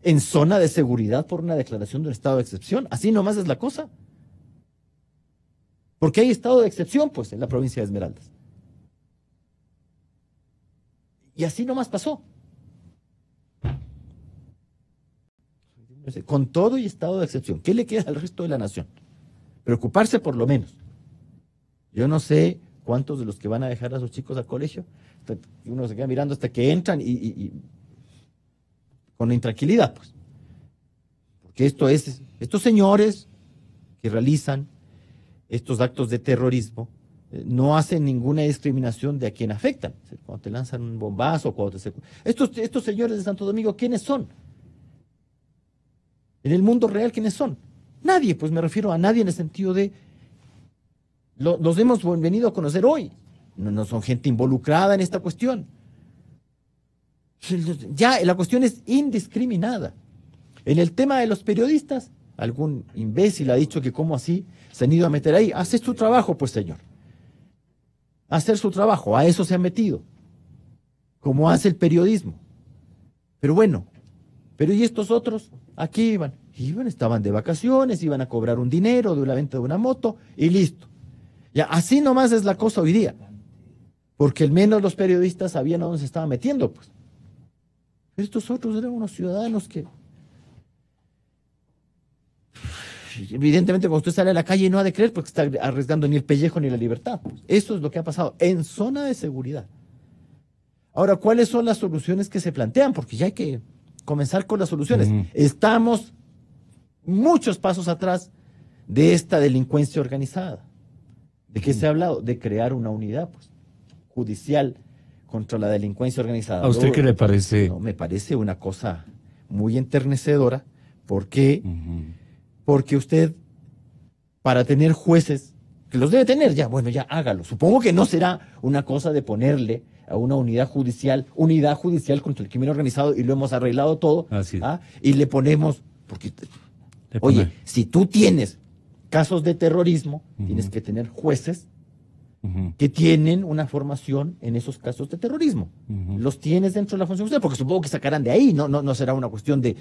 ¿En zona de seguridad por una declaración de un estado de excepción? Así nomás es la cosa. Porque hay estado de excepción, pues, en la provincia de Esmeraldas. Y así nomás pasó. Con todo y estado de excepción. ¿Qué le queda al resto de la nación? Preocuparse por lo menos. Yo no sé cuántos de los que van a dejar a sus chicos al colegio, uno se queda mirando hasta que entran y con la intranquilidad, pues. Porque estos señores que realizan estos actos de terrorismo no hacen ninguna discriminación de a quien afectan. Cuando te lanzan un bombazo, estos señores de Santo Domingo, ¿quiénes son? En el mundo real, ¿quiénes son? Nadie, pues me refiero a nadie en el sentido de los hemos venido a conocer hoy. No son gente involucrada en esta cuestión. Ya la cuestión es indiscriminada. En el tema de los periodistas, algún imbécil ha dicho que cómo así se han ido a meter ahí. Hace su trabajo, pues, señor. Hacer su trabajo, a eso se han metido. Como hace el periodismo. Pero bueno, ¿y estos otros? Aquí iban, estaban de vacaciones, iban a cobrar un dinero de la venta de una moto y listo. Ya, así nomás es la cosa hoy día. Porque al menos los periodistas sabían a dónde se estaban metiendo, pues. Pero estos otros eran unos ciudadanos que... Evidentemente, cuando usted sale a la calle no ha de creer porque está arriesgando ni el pellejo ni la libertad. Eso es lo que ha pasado en zona de seguridad. Ahora, ¿cuáles son las soluciones que se plantean? Porque ya hay que comenzar con las soluciones. Estamos muchos pasos atrás de esta delincuencia organizada. ¿De qué se ha hablado? De crear una unidad, pues, judicial contra la delincuencia organizada. ¿A usted qué le parece? No, me parece una cosa muy enternecedora porque... Porque usted, para tener jueces, que los debe tener ya, bueno, ya hágalo. Supongo que no será una cosa de ponerle a una unidad judicial contra el crimen organizado y lo hemos arreglado todo. Y le ponemos, porque, oye, si tú tienes casos de terrorismo, tienes que tener jueces que tienen una formación en esos casos de terrorismo. Los tienes dentro de la función judicial, porque supongo que sacarán de ahí, no será una cuestión de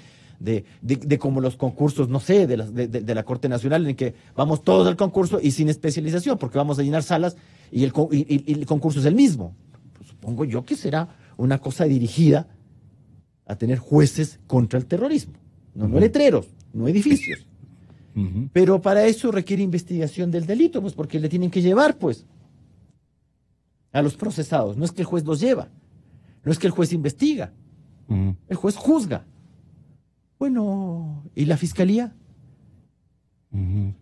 como los concursos, no sé, de la Corte Nacional, en que vamos todos al concurso y sin especialización, porque vamos a llenar salas y el concurso es el mismo. Pues supongo yo que será una cosa dirigida a tener jueces contra el terrorismo, no letreros, no edificios. Pero para eso requiere investigación del delito, pues porque le tienen que llevar, pues, a los procesados. No es que el juez los lleva, no es que el juez investiga, el juez juzga. Bueno, ¿y la fiscalía?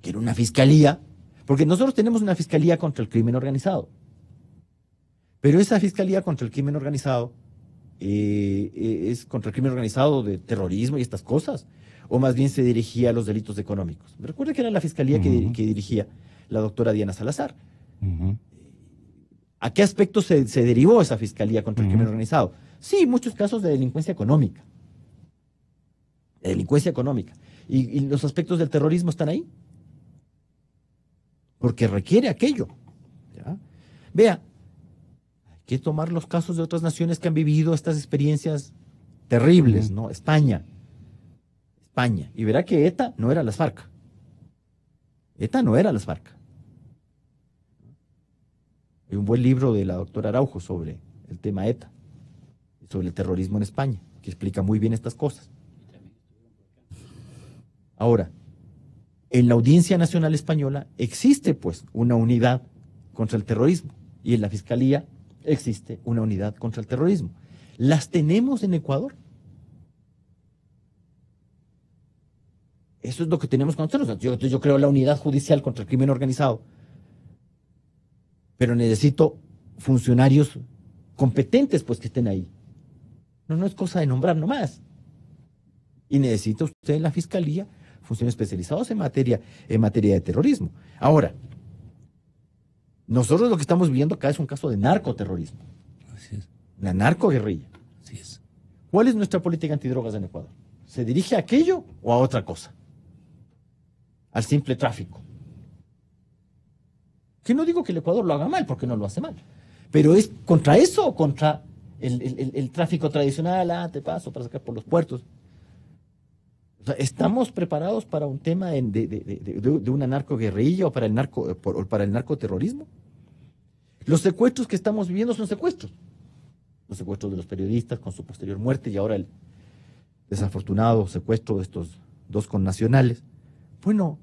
Quiere una fiscalía, porque nosotros tenemos una fiscalía contra el crimen organizado. Pero esa fiscalía contra el crimen organizado es contra el crimen organizado de terrorismo y estas cosas, o más bien se dirigía a los delitos económicos. Recuerda que era la fiscalía que dirigía la doctora Diana Salazar. ¿A qué aspecto se derivó esa fiscalía contra el crimen organizado? Sí, muchos casos de delincuencia económica. ¿Y los aspectos del terrorismo están ahí? Porque requiere aquello. ¿Ya? Vea, hay que tomar los casos de otras naciones que han vivido estas experiencias terribles, ¿no? España. Y verá que ETA no era las FARC. ETA no era las FARC. Hay un buen libro de la doctora Araujo sobre el tema ETA, sobre el terrorismo en España, que explica muy bien estas cosas. Ahora, en la Audiencia Nacional Española existe pues una unidad contra el terrorismo y en la Fiscalía existe una unidad contra el terrorismo. ¿Las tenemos en Ecuador? Eso es lo que tenemos que conocer. Yo creo la unidad judicial contra el crimen organizado, pero necesito funcionarios competentes pues que estén ahí. No es cosa de nombrar nomás. Y necesita usted en la Fiscalía funcionarios especializados en materia de terrorismo. Ahora, nosotros lo que estamos viviendo acá es un caso de narcoterrorismo. Así es. La narcoguerrilla. Así es. ¿Cuál es nuestra política antidrogas en Ecuador? ¿Se dirige a aquello o a otra cosa? Al simple tráfico. Que no digo que el Ecuador lo haga mal, porque no lo hace mal. Pero ¿es contra eso o contra el tráfico tradicional? Te paso para sacar por los puertos. O sea, ¿estamos preparados para un tema de una narcoguerrilla o para el narcoterrorismo? Los secuestros que estamos viviendo son secuestros. Los secuestros de los periodistas con su posterior muerte y ahora el desafortunado secuestro de estos dos connacionales. Bueno,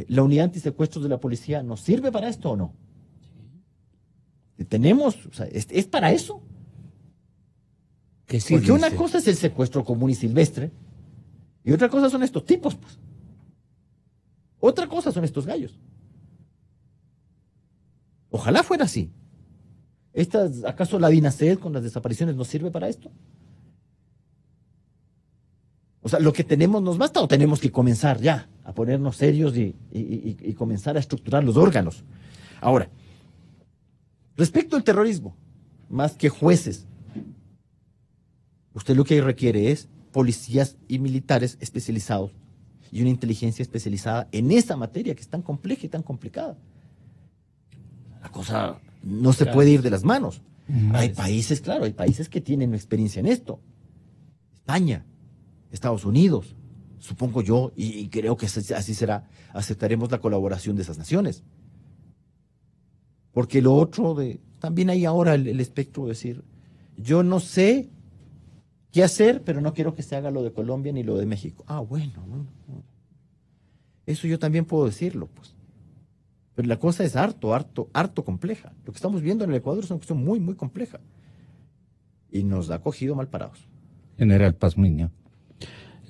¿la unidad antisecuestros de la policía nos sirve para esto o no? ¿Tenemos? O sea, ¿es para eso? Porque una cosa es el secuestro común y silvestre y otra cosa son estos tipos, pues. Otra cosa son estos gallos. Ojalá fuera así. ¿Acaso la Dinaced con las desapariciones nos sirve para esto? O sea, ¿lo que tenemos nos basta o tenemos que comenzar ya a ponernos serios y comenzar a estructurar los órganos? Ahora, respecto al terrorismo, más que jueces, usted lo que requiere es policías y militares especializados y una inteligencia especializada en esa materia que es tan compleja y tan complicada. La cosa no se puede ir de las manos. Hay países, claro, hay países que tienen experiencia en esto. España, Estados Unidos, supongo yo, y creo que así será, aceptaremos la colaboración de esas naciones. Porque lo otro, también hay ahora el espectro de decir, yo no sé qué hacer, pero no quiero que se haga lo de Colombia ni lo de México. Bueno, no. Eso yo también puedo decirlo, pues. Pero la cosa es harto compleja. Lo que estamos viendo en el Ecuador es una cuestión muy, muy compleja. Y nos ha cogido mal parados. General Pazmiño.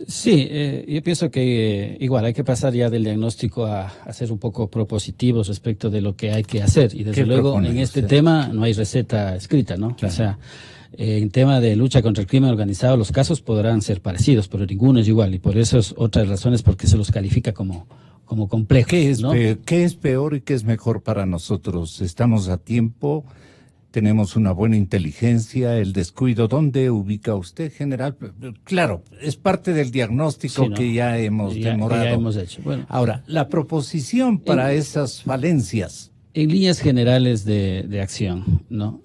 Sí, yo pienso que igual hay que pasar ya del diagnóstico a ser un poco propositivos respecto de lo que hay que hacer. Y desde luego en este tema no hay receta escrita, ¿no? Claro. O sea, en tema de lucha contra el crimen organizado los casos podrán ser parecidos, pero ninguno es igual. Y por eso es otra de las razones por qué se los califica como complejos. ¿Qué es peor y qué es mejor para nosotros? ¿Estamos a tiempo? ¿Tenemos una buena inteligencia? ¿El descuido? ¿Dónde ubica usted, general? Claro, es parte del diagnóstico que ya hemos demorado. Ya hemos hecho. Bueno, ahora, la proposición para esas falencias. En líneas generales de acción, ¿no?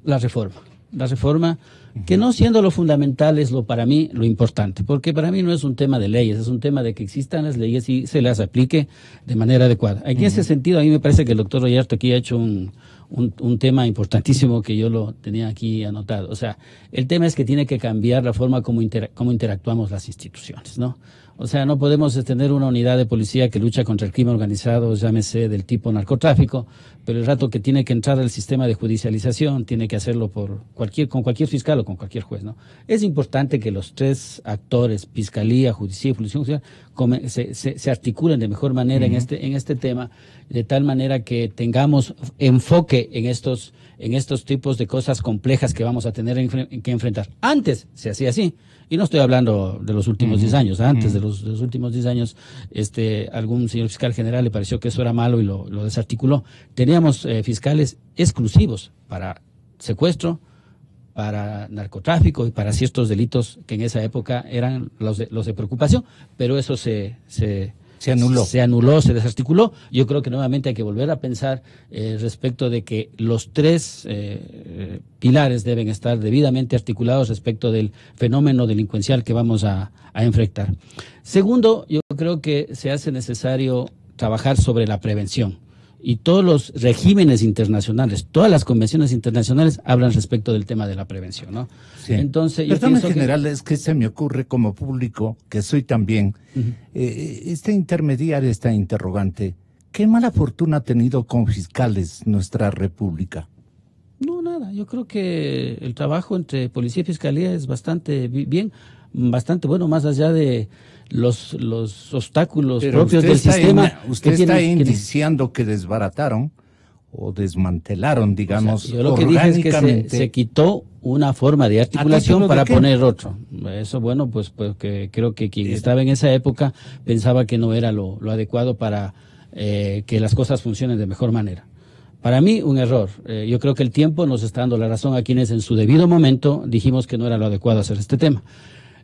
La reforma, que no siendo lo fundamental es para mí lo importante, porque para mí no es un tema de leyes, es un tema de que existan las leyes y se las aplique de manera adecuada. En ese sentido, a mí me parece que el doctor Royarto aquí ha hecho un tema importantísimo que yo lo tenía aquí anotado. O sea, el tema es que tiene que cambiar la forma como interactuamos las instituciones, ¿no? O sea, no podemos tener una unidad de policía que lucha contra el crimen organizado, llámese del tipo narcotráfico, pero el rato que tiene que entrar al sistema de judicialización, tiene que hacerlo con cualquier fiscal o con cualquier juez, ¿no? Es importante que los tres actores, fiscalía, justicia y policía judicial, se articulen de mejor manera en este tema, de tal manera que tengamos enfoque en estos tipos de cosas complejas que vamos a tener que enfrentar. Antes se hacía así. Y no estoy hablando de los últimos 10 años. Antes de los últimos 10 años, algún señor fiscal general le pareció que eso era malo y lo desarticuló. Teníamos fiscales exclusivos para secuestro, para narcotráfico y para ciertos delitos que en esa época eran los de preocupación, pero eso se Se anuló. Se anuló, se desarticuló. Yo creo que nuevamente hay que volver a pensar respecto de que los tres pilares deben estar debidamente articulados respecto del fenómeno delincuencial que vamos a enfrentar. Segundo, yo creo que se hace necesario trabajar sobre la prevención. Y todos los regímenes internacionales, todas las convenciones internacionales hablan respecto del tema de la prevención, ¿no? Sí. Entonces, yo Perdón, pienso general, es que se me ocurre como público, que soy también, este intermediario, esta interrogante, ¿qué mala fortuna ha tenido con fiscales nuestra república? No, nada, yo creo que el trabajo entre policía y fiscalía es bastante bien, bastante bueno, más allá de los obstáculos Pero propios del sistema. Usted está indiciando que desbarataron o desmantelaron, digamos, o sea, yo lo que dije es que se quitó una forma de articulación para poner otro. Eso, bueno, pues que creo que quien estaba en esa época pensaba que no era lo adecuado para que las cosas funcionen de mejor manera. Para mí, un error. Yo creo que el tiempo nos está dando la razón a quienes en su debido momento dijimos que no era lo adecuado hacer este tema.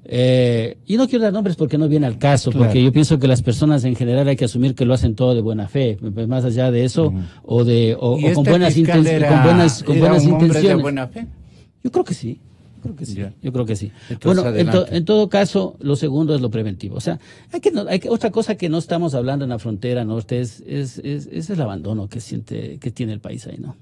Y no quiero dar nombres porque no viene al caso, porque yo pienso que las personas en general hay que asumir que lo hacen todo de buena fe, más allá de eso, o con buenas intenciones. ¿De buena fe? Yo creo que sí. Yo creo que sí. Bueno, en todo caso, lo segundo es lo preventivo. O sea, otra cosa que no estamos hablando en la frontera norte es el abandono que tiene el país ahí, ¿no?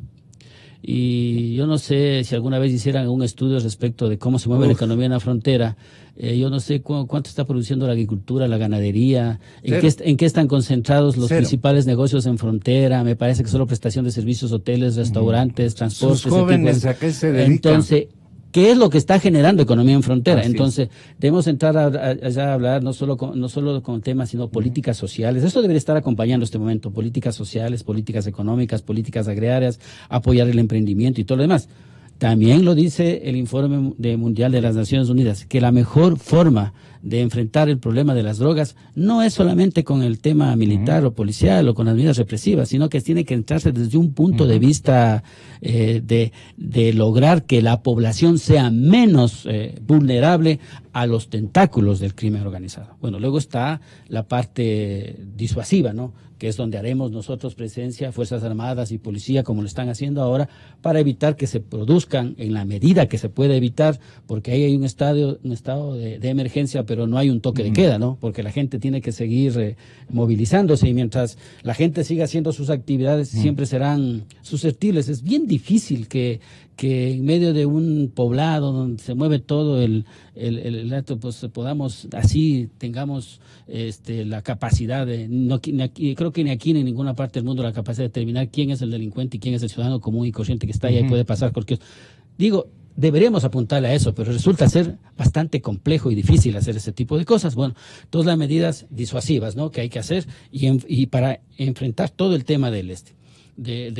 Y yo no sé si alguna vez hicieran un estudio respecto de cómo se mueve la economía en la frontera. Yo no sé cuánto está produciendo la agricultura, la ganadería, en qué están concentrados los principales negocios en frontera. Me parece que solo prestación de servicios, hoteles, restaurantes, transportes. Sus jóvenes, ¿a qué se dedican? Entonces, ¿qué es lo que está generando economía en frontera? Entonces, debemos entrar allá a hablar no solo con temas, sino políticas sociales. Esto debería estar acompañando este momento, políticas sociales, políticas económicas, políticas agrarias, apoyar el emprendimiento y todo lo demás. También lo dice el informe mundial de las Naciones Unidas, que la mejor forma de enfrentar el problema de las drogas no es solamente con el tema militar o policial o con las medidas represivas, sino que tiene que entrarse desde un punto de vista de lograr que la población sea menos vulnerable a los tentáculos del crimen organizado. Bueno, luego está la parte disuasiva, ¿no?, que es donde haremos nosotros presencia, Fuerzas Armadas y Policía, como lo están haciendo ahora, para evitar que se produzcan en la medida que se puede evitar, porque ahí hay un estado de emergencia, pero no hay un toque de queda, ¿no? Porque la gente tiene que seguir movilizándose, y mientras la gente siga haciendo sus actividades, siempre serán susceptibles. Es bien difícil que en medio de un poblado donde se mueve todo el pues tengamos la capacidad de, creo que ni aquí ni en ninguna parte del mundo, la capacidad de determinar quién es el delincuente y quién es el ciudadano común y corriente que está ahí y puede pasar cualquier. Deberíamos apuntarle a eso, pero resulta ser bastante complejo y difícil hacer ese tipo de cosas. Bueno, todas las medidas disuasivas, ¿no?, que hay que hacer y para enfrentar todo el tema de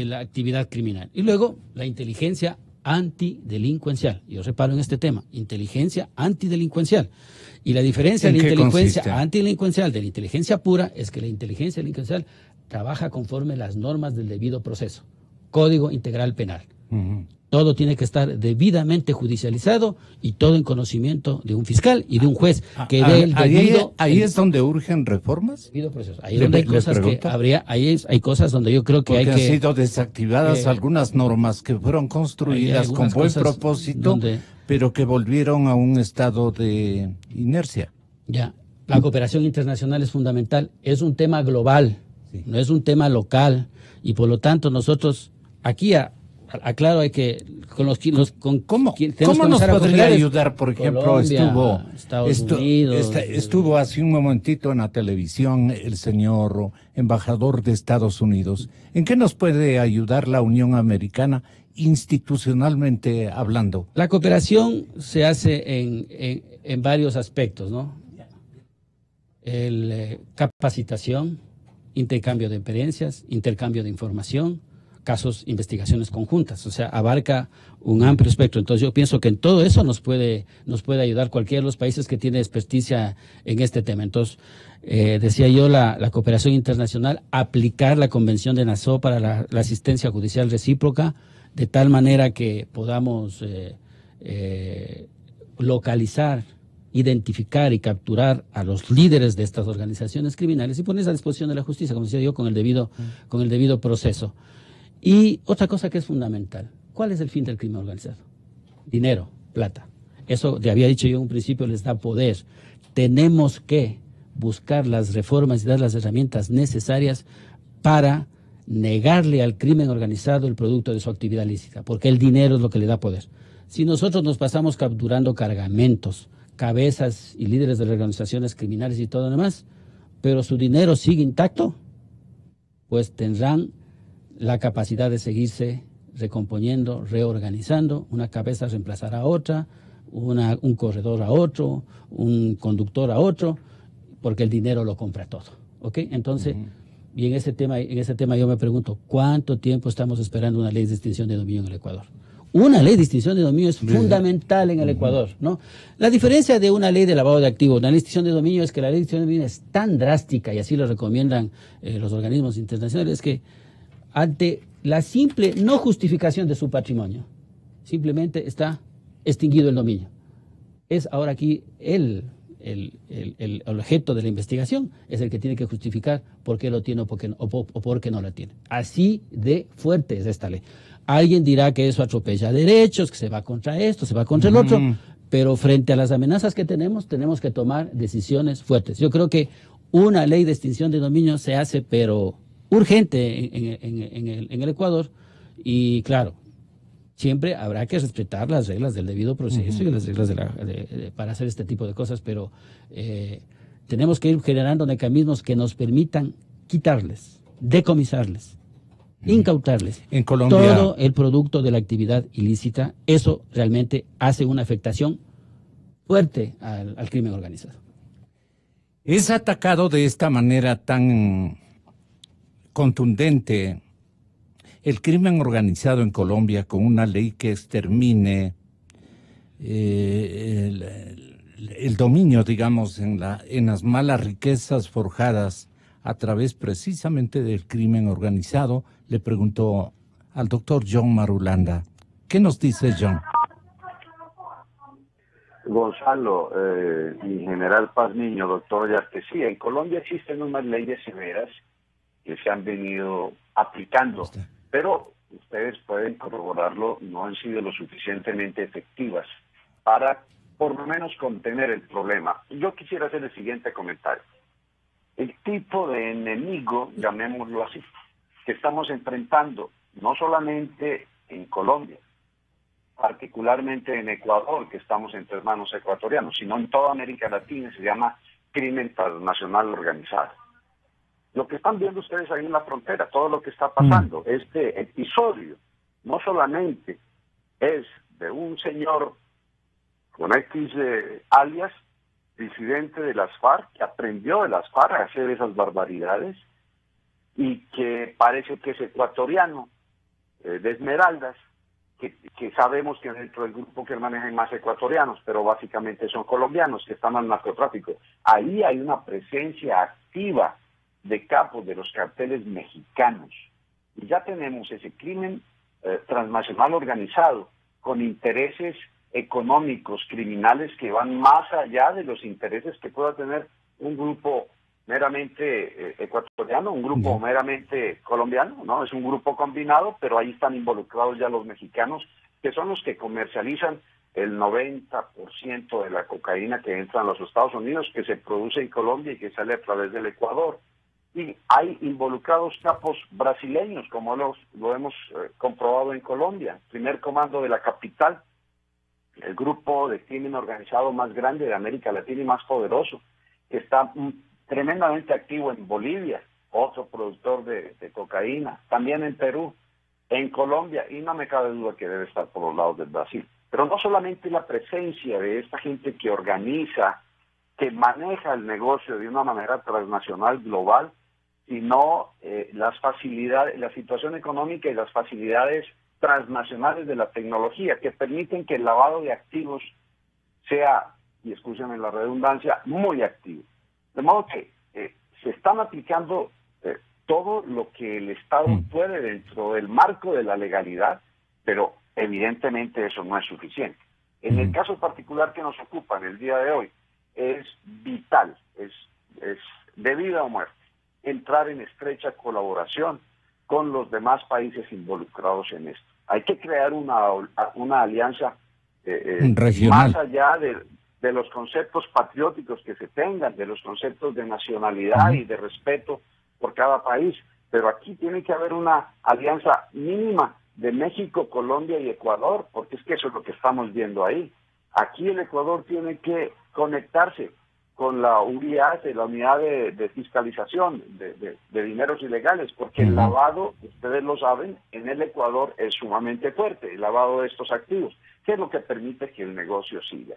la actividad criminal. Y luego, la inteligencia antidelincuencial. Yo reparo en este tema, inteligencia antidelincuencial. Y la diferencia de la inteligencia antidelincuencial de la inteligencia pura es que la inteligencia delincuencial trabaja conforme las normas del debido proceso. Código Integral Penal. Todo tiene que estar debidamente judicializado y todo en conocimiento de un fiscal y de un juez que dé el debido. Ahí es donde urgen reformas. Debido proceso. Ahí es donde hay cosas que habría, hay cosas donde yo creo que porque han sido desactivadas algunas normas que fueron construidas con buen propósito, pero que volvieron a un estado de inercia. Ya, la cooperación internacional es fundamental. Es un tema global, no es un tema local, y por lo tanto nosotros aquí aclaro, hay que ¿Cómo nos podría ayudar? Por ejemplo, Colombia, estuvo hace un momentito en la televisión el señor embajador de Estados Unidos. ¿En qué nos puede ayudar la Unión Americana institucionalmente hablando? La cooperación se hace en varios aspectos, ¿no? Capacitación, intercambio de experiencias, intercambio de información, casos, investigaciones conjuntas, o sea, abarca un amplio espectro. Entonces yo pienso que en todo eso nos puede ayudar cualquiera de los países que tiene experticia en este tema. Entonces, decía yo, la cooperación internacional, aplicar la Convención de Nassau para la asistencia judicial recíproca, de tal manera que podamos localizar identificar y capturar a los líderes de estas organizaciones criminales y ponerse a disposición de la justicia, como decía yo, con el debido proceso. Y otra cosa que es fundamental, ¿cuál es el fin del crimen organizado? Dinero, plata. Eso, te había dicho yo en un principio, les da poder. Tenemos que buscar las reformas y dar las herramientas necesarias para negarle al crimen organizado el producto de su actividad lícita, porque el dinero es lo que le da poder. Si nosotros nos pasamos capturando cargamentos, cabezas y líderes de las organizaciones criminales y todo lo demás, pero su dinero sigue intacto, pues tendrán la capacidad de seguirse recomponiendo, reorganizando, una cabeza reemplazará a otra, un corredor a otro, un conductor a otro, porque el dinero lo compra todo, ¿ok? Entonces, y en ese tema yo me pregunto, ¿cuánto tiempo estamos esperando una ley de extinción de dominio en el Ecuador? Una ley de extinción de dominio es fundamental en el Ecuador, ¿no? La diferencia de una ley de lavado de activos, una ley de extinción de dominio, es que la ley de extinción de dominio es tan drástica, y así lo recomiendan los organismos internacionales, que ante la simple no justificación de su patrimonio, simplemente está extinguido el dominio. Es ahora aquí el objeto de la investigación, es el que tiene que justificar por qué lo tiene o por qué no lo tiene. Así de fuerte es esta ley. Alguien dirá que eso atropella derechos, que se va contra esto, se va contra el otro, pero frente a las amenazas que tenemos que tomar decisiones fuertes. Yo creo que una ley de extinción de dominio se hace, pero urgente en el Ecuador, y claro, siempre habrá que respetar las reglas del debido proceso y las reglas para hacer este tipo de cosas, pero tenemos que ir generando mecanismos que nos permitan quitarles, decomisarles, incautarles en Colombia todo el producto de la actividad ilícita. Eso realmente hace una afectación fuerte al crimen organizado. Es atacado de esta manera tan contundente el crimen organizado en Colombia con una ley que extermine el dominio, digamos, en las malas riquezas forjadas a través precisamente del crimen organizado. Le preguntó al doctor John Marulanda. ¿Qué nos dice John? Gonzalo, mi general Paz Niño, doctor Yarte, sí, en Colombia existen unas leyes severas que se han venido aplicando, pero ustedes pueden corroborarlo, no han sido lo suficientemente efectivas para por lo menos contener el problema. Yo quisiera hacer el siguiente comentario. El tipo de enemigo, llamémoslo así, que estamos enfrentando, no solamente en Colombia, particularmente en Ecuador, que estamos entre hermanos ecuatorianos, sino en toda América Latina, se llama crimen transnacional organizado. Lo que están viendo ustedes ahí en la frontera, todo lo que está pasando, este episodio, no solamente es de un señor con X alias, disidente de las FARC, que aprendió de las FARC a hacer esas barbaridades, y que parece que es ecuatoriano, de Esmeraldas, que sabemos que dentro del grupo que manejan más ecuatorianos, pero básicamente son colombianos que están al narcotráfico. Ahí hay una presencia activa de capos de los carteles mexicanos. Y ya tenemos ese crimen transnacional organizado con intereses económicos, criminales, que van más allá de los intereses que pueda tener un grupo meramente ecuatoriano, un grupo meramente colombiano, ¿no? Es un grupo combinado, pero ahí están involucrados ya los mexicanos, que son los que comercializan el 90% de la cocaína que entra a los Estados Unidos, que se produce en Colombia y que sale a través del Ecuador. Y hay involucrados capos brasileños, como lo hemos comprobado en Colombia. Primer comando de la capital, el grupo de crimen organizado más grande de América Latina y más poderoso, que está tremendamente activo en Bolivia, otro productor de cocaína, también en Perú, en Colombia, y no me cabe duda que debe estar por los lados del Brasil. Pero no solamente la presencia de esta gente que organiza, que maneja el negocio de una manera transnacional, global, sino las facilidades, la situación económica y las facilidades transnacionales de la tecnología que permiten que el lavado de activos sea, y escúchenme la redundancia, muy activo. De modo que se están aplicando todo lo que el Estado puede dentro del marco de la legalidad, pero evidentemente eso no es suficiente. En el caso particular que nos ocupa en el día de hoy, es vital, es de vida o muerte, entrar en estrecha colaboración con los demás países involucrados en esto. Hay que crear una alianza regional, más allá de los conceptos patrióticos que se tengan, de los conceptos de nacionalidad y de respeto por cada país, pero aquí tiene que haber una alianza mínima de México, Colombia y Ecuador, porque es que eso es lo que estamos viendo ahí. Aquí el Ecuador tiene que conectarse con la UIAS, la unidad de fiscalización de dineros ilegales, porque el lavado, ustedes lo saben, en el Ecuador es sumamente fuerte, el lavado de estos activos, que es lo que permite que el negocio siga.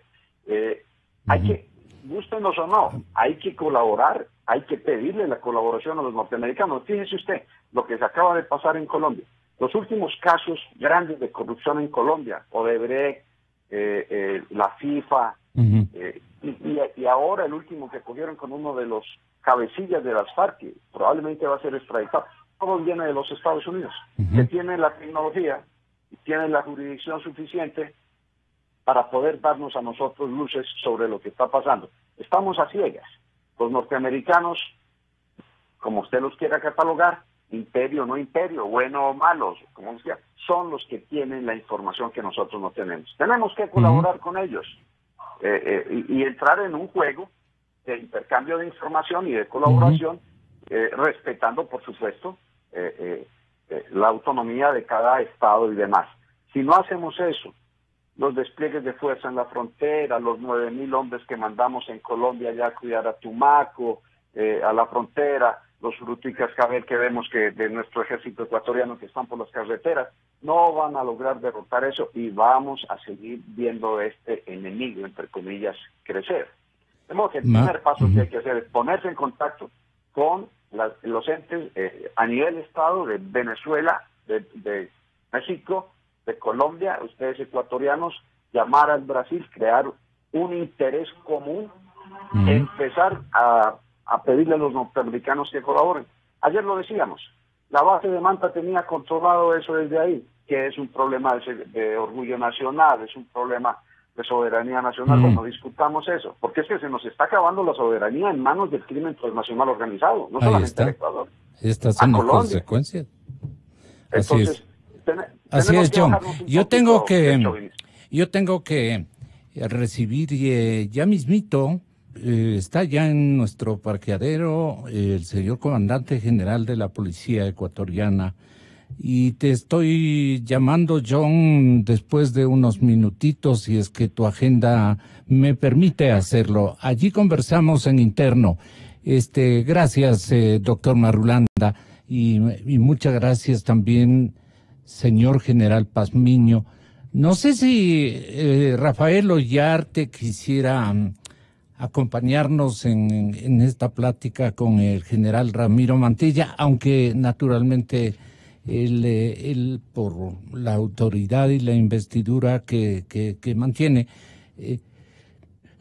Hay que, gústenos o no, hay que colaborar, hay que pedirle la colaboración a los norteamericanos. Fíjese usted lo que se acaba de pasar en Colombia. Los últimos casos grandes de corrupción en Colombia, Odebrecht, la FIFA, y ahora el último que cogieron con uno de los cabecillas de las FARC, que probablemente va a ser extraditado, todo viene de los Estados Unidos, que tienen la tecnología y tienen la jurisdicción suficiente para poder darnos a nosotros luces sobre lo que está pasando. Estamos a ciegas. Los norteamericanos, como usted los quiera catalogar, imperio, no imperio, bueno o malo, como sea, son los que tienen la información que nosotros no tenemos. Tenemos que colaborar con ellos y entrar en un juego de intercambio de información y de colaboración, respetando, por supuesto, la autonomía de cada estado y demás. Si no hacemos eso, los despliegues de fuerza en la frontera, los 9.000 hombres que mandamos en Colombia ya a cuidar a Tumaco, a la frontera, los fruto y cascabel que vemos que de nuestro ejército ecuatoriano que están por las carreteras, no van a lograr derrotar eso y vamos a seguir viendo este enemigo, entre comillas, crecer. De modo que el primer paso que hay que hacer es ponerse en contacto con los entes a nivel Estado de Venezuela, de México, de Colombia, ustedes ecuatorianos, llamar al Brasil, crear un interés común, empezar a pedirle a los norteamericanos que colaboren. Ayer lo decíamos, la base de Manta tenía controlado eso desde ahí, que es un problema de orgullo nacional, es un problema de soberanía nacional. Bueno, discutamos eso, porque es que se nos está acabando la soberanía en manos del crimen transnacional organizado, no solamente el Ecuador. Estas son las consecuencias. Entonces, así es, John. Yo tengo que recibir ya mismito, está ya en nuestro parqueadero el señor comandante general de la Policía Ecuatoriana, y te estoy llamando, John, después de unos minutitos, si es que tu agenda me permite hacerlo. Allí conversamos en interno. Gracias, doctor Marulanda, y muchas gracias también, señor general Pazmiño. No sé si Rafael Ollarte quisiera acompañarnos en esta plática con el general Ramiro Mantilla, aunque naturalmente él por la autoridad y la investidura que mantiene,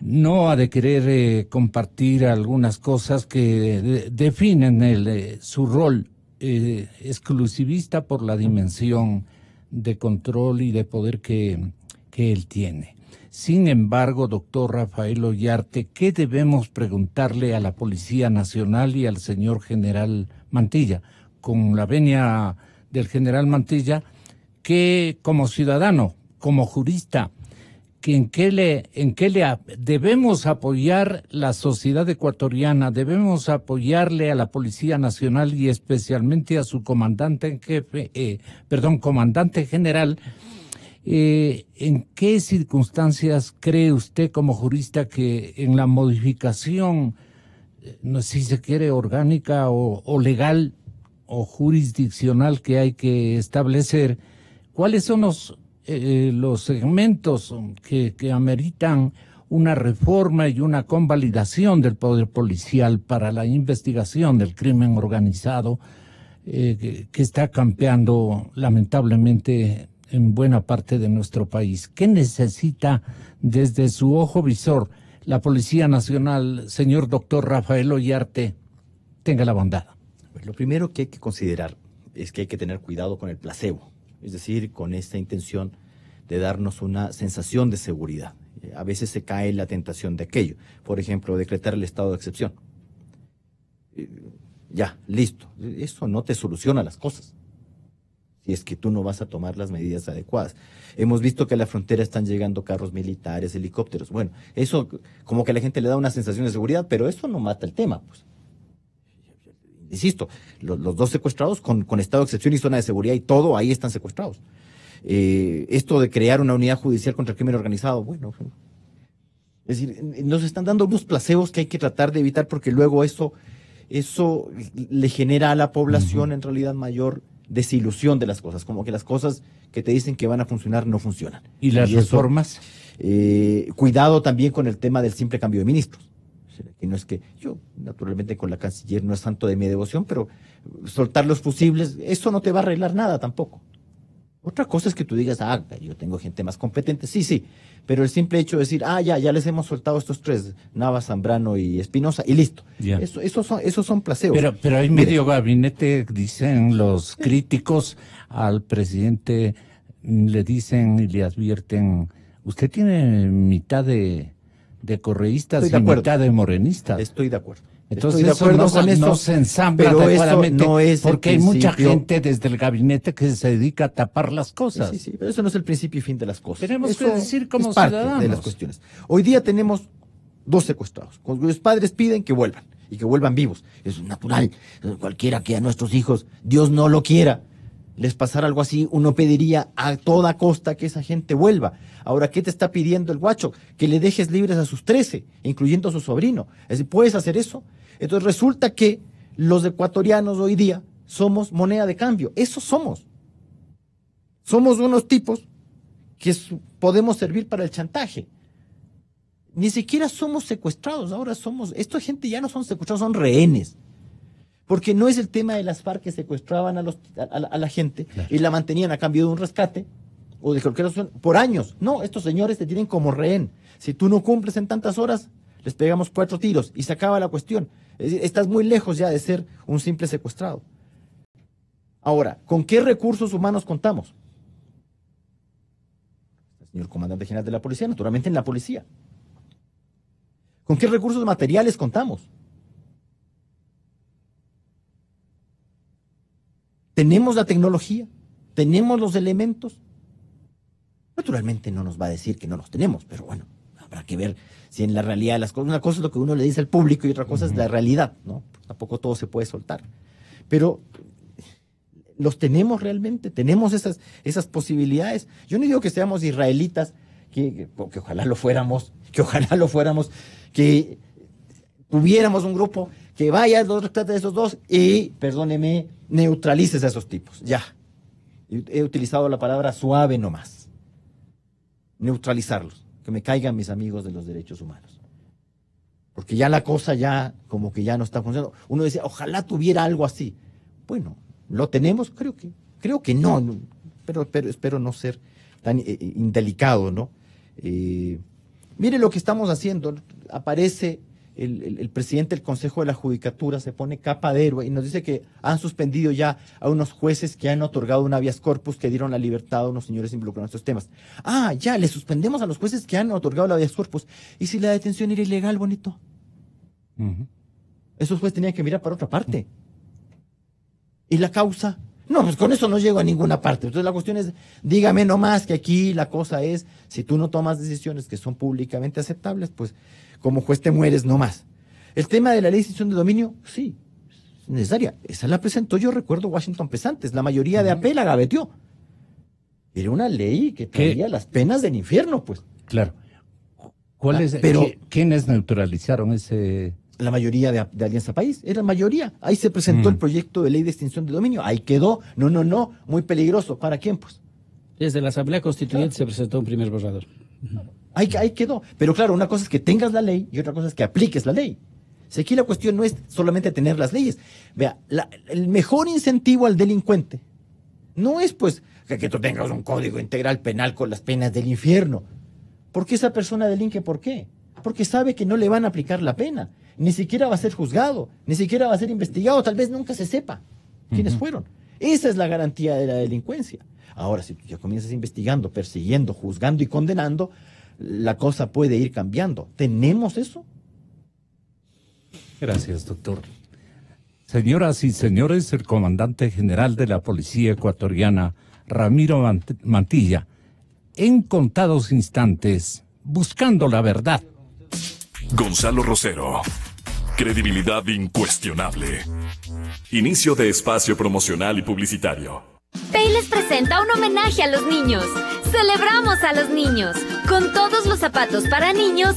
no ha de querer compartir algunas cosas que definen su rol exclusivista por la dimensión de control y de poder que él tiene. Sin embargo, doctor Rafael Ollarte, ¿qué debemos preguntarle a la Policía Nacional y al señor general Mantilla? Con la venia del general Mantilla, que como ciudadano, como jurista, que en qué le debemos apoyar la sociedad ecuatoriana, debemos apoyarle a la Policía Nacional y especialmente a su comandante en jefe, comandante general. ¿En qué circunstancias cree usted como jurista que en la modificación, no sé si se quiere orgánica o legal o jurisdiccional que hay que establecer, cuáles son los segmentos que ameritan una reforma y una convalidación del poder policial para la investigación del crimen organizado que está campeando lamentablemente en buena parte de nuestro país? ¿Qué necesita desde su ojo visor la Policía Nacional, señor doctor Rafael Ollarte? Tenga la bondad. Lo primero que hay que considerar es que hay que tener cuidado con el placebo, es decir, con esta intención de darnos una sensación de seguridad. A veces se cae en la tentación de aquello. Por ejemplo, decretar el estado de excepción. Ya, listo. Eso no te soluciona las cosas, si es que tú no vas a tomar las medidas adecuadas. Hemos visto que a la frontera están llegando carros militares, helicópteros. Bueno, eso como que a la gente le da una sensación de seguridad, pero eso no mata el tema, pues. Insisto, los dos secuestrados con estado de excepción y zona de seguridad y todo, ahí están secuestrados. Esto de crear una unidad judicial contra el crimen organizado, bueno, es decir, nos están dando unos placebos que hay que tratar de evitar, porque luego eso le genera a la población en realidad mayor desilusión de las cosas, como que las cosas que te dicen que van a funcionar no funcionan. ¿Y las reformas? Cuidado también con el tema del simple cambio de ministros. Que no es que yo, naturalmente, con la canciller no es santo de mi devoción, pero soltar los fusibles, eso no te va a arreglar nada tampoco. Otra cosa es que tú digas, yo tengo gente más competente, sí, pero el simple hecho de decir, ya les hemos soltado estos tres, Navas, Zambrano y Espinosa, y listo. Esos son placebos. Pero hay medio gabinete, dicen los críticos, al presidente le dicen y le advierten, usted tiene mitad de correístas y mitad de morenistas. Estoy de acuerdo. Entonces no se ensambla adecuadamente, no es porque hay mucha gente desde el gabinete que se dedica a tapar las cosas. Sí, pero eso no es el principio y fin de las cosas. Tenemos que decir como es parte ciudadanos de las cuestiones. Hoy día tenemos 2 secuestrados. Los padres piden que vuelvan y que vuelvan vivos. Es natural. Cualquiera que a nuestros hijos, Dios no lo quiera, les pasara algo así, uno pediría a toda costa que esa gente vuelva. Ahora, ¿qué te está pidiendo el guacho? Que le dejes libres a sus 13, incluyendo a su sobrino. Es decir, ¿puedes hacer eso? Entonces resulta que los ecuatorianos hoy día somos moneda de cambio. Eso somos. Somos unos tipos que podemos servir para el chantaje. Ni siquiera somos secuestrados, ahora esta gente ya no son secuestrados, son rehenes. Porque no es el tema de las FARC que secuestraban a la gente, claro, y la mantenían a cambio de un rescate o de cualquier opción por años. No, estos señores te tienen como rehén. Si tú no cumples en tantas horas, les pegamos 4 tiros y se acaba la cuestión. Es decir, estás muy lejos ya de ser un simple secuestrado. Ahora, ¿con qué recursos humanos contamos? Señor comandante general de la policía, naturalmente en la policía. ¿Con qué recursos materiales contamos? ¿Tenemos la tecnología? ¿Tenemos los elementos? Naturalmente no nos va a decir que no los tenemos, pero bueno, habrá que ver si en la realidad de las cosas, una cosa es lo que uno le dice al público y otra cosa es la realidad, ¿no? Tampoco todo se puede soltar. Pero, ¿los tenemos realmente? ¿Tenemos esas posibilidades? Yo no digo que seamos israelitas, que ojalá lo fuéramos, que tuviéramos un grupo que vaya, los rescate de esos dos y, perdóneme, neutralices a esos tipos. Ya. He utilizado la palabra suave nomás. Neutralizarlos. Que me caigan mis amigos de los derechos humanos. Porque ya la cosa ya como que ya no está funcionando. Uno decía, ojalá tuviera algo así. Bueno, ¿lo tenemos? Creo que no, pero espero no ser tan indelicado, ¿no? Mire lo que estamos haciendo. Aparece el presidente del Consejo de la Judicatura, se pone capa de héroe y nos dice que han suspendido ya a unos jueces que han otorgado un habeas corpus, que dieron la libertad a unos señores involucrados en estos temas. Ya, le suspendemos a los jueces que han otorgado el habeas corpus. ¿Y si la detención era ilegal, bonito? Esos jueces tenían que mirar para otra parte. ¿Y la causa? No, pues con eso no llego a ninguna parte. Entonces la cuestión es, dígame nomás que aquí la cosa es, si tú no tomas decisiones que son públicamente aceptables, pues como juez te mueres nomás. El tema de la ley de extinción de dominio, sí, es necesaria. Esa la presentó, yo recuerdo, Washington Pesantes. La mayoría de AP la gaveteó. Era una ley que traía las penas del infierno, pues. Claro. ¿Quiénes neutralizaron ese...? La mayoría de Alianza País, era la mayoría. Ahí se presentó el proyecto de ley de extinción de dominio. Ahí quedó. No, muy peligroso. ¿Para quién, pues? Desde la Asamblea Constituyente se presentó un primer borrador. Ahí quedó. Pero claro, una cosa es que tengas la ley y otra cosa es que apliques la ley. Si aquí la cuestión no es solamente tener las leyes. Vea, el mejor incentivo al delincuente no es pues que tú tengas un código integral penal con las penas del infierno. ¿Por qué esa persona delinque? ¿Por qué? Porque sabe que no le van a aplicar la pena. Ni siquiera va a ser juzgado, ni siquiera va a ser investigado, tal vez nunca se sepa quiénes fueron. Esa es la garantía de la delincuencia. Ahora, si tú ya comienzas investigando, persiguiendo, juzgando y condenando, la cosa puede ir cambiando. ¿Tenemos eso? Gracias, doctor. Señoras y señores, el comandante general de la Policía Ecuatoriana, Ramiro Mantilla, en contados instantes, buscando la verdad. Gonzalo Rosero. Credibilidad incuestionable. Inicio de espacio promocional y publicitario. Pay les presenta un homenaje a los niños. Celebramos a los niños con todos los zapatos para niños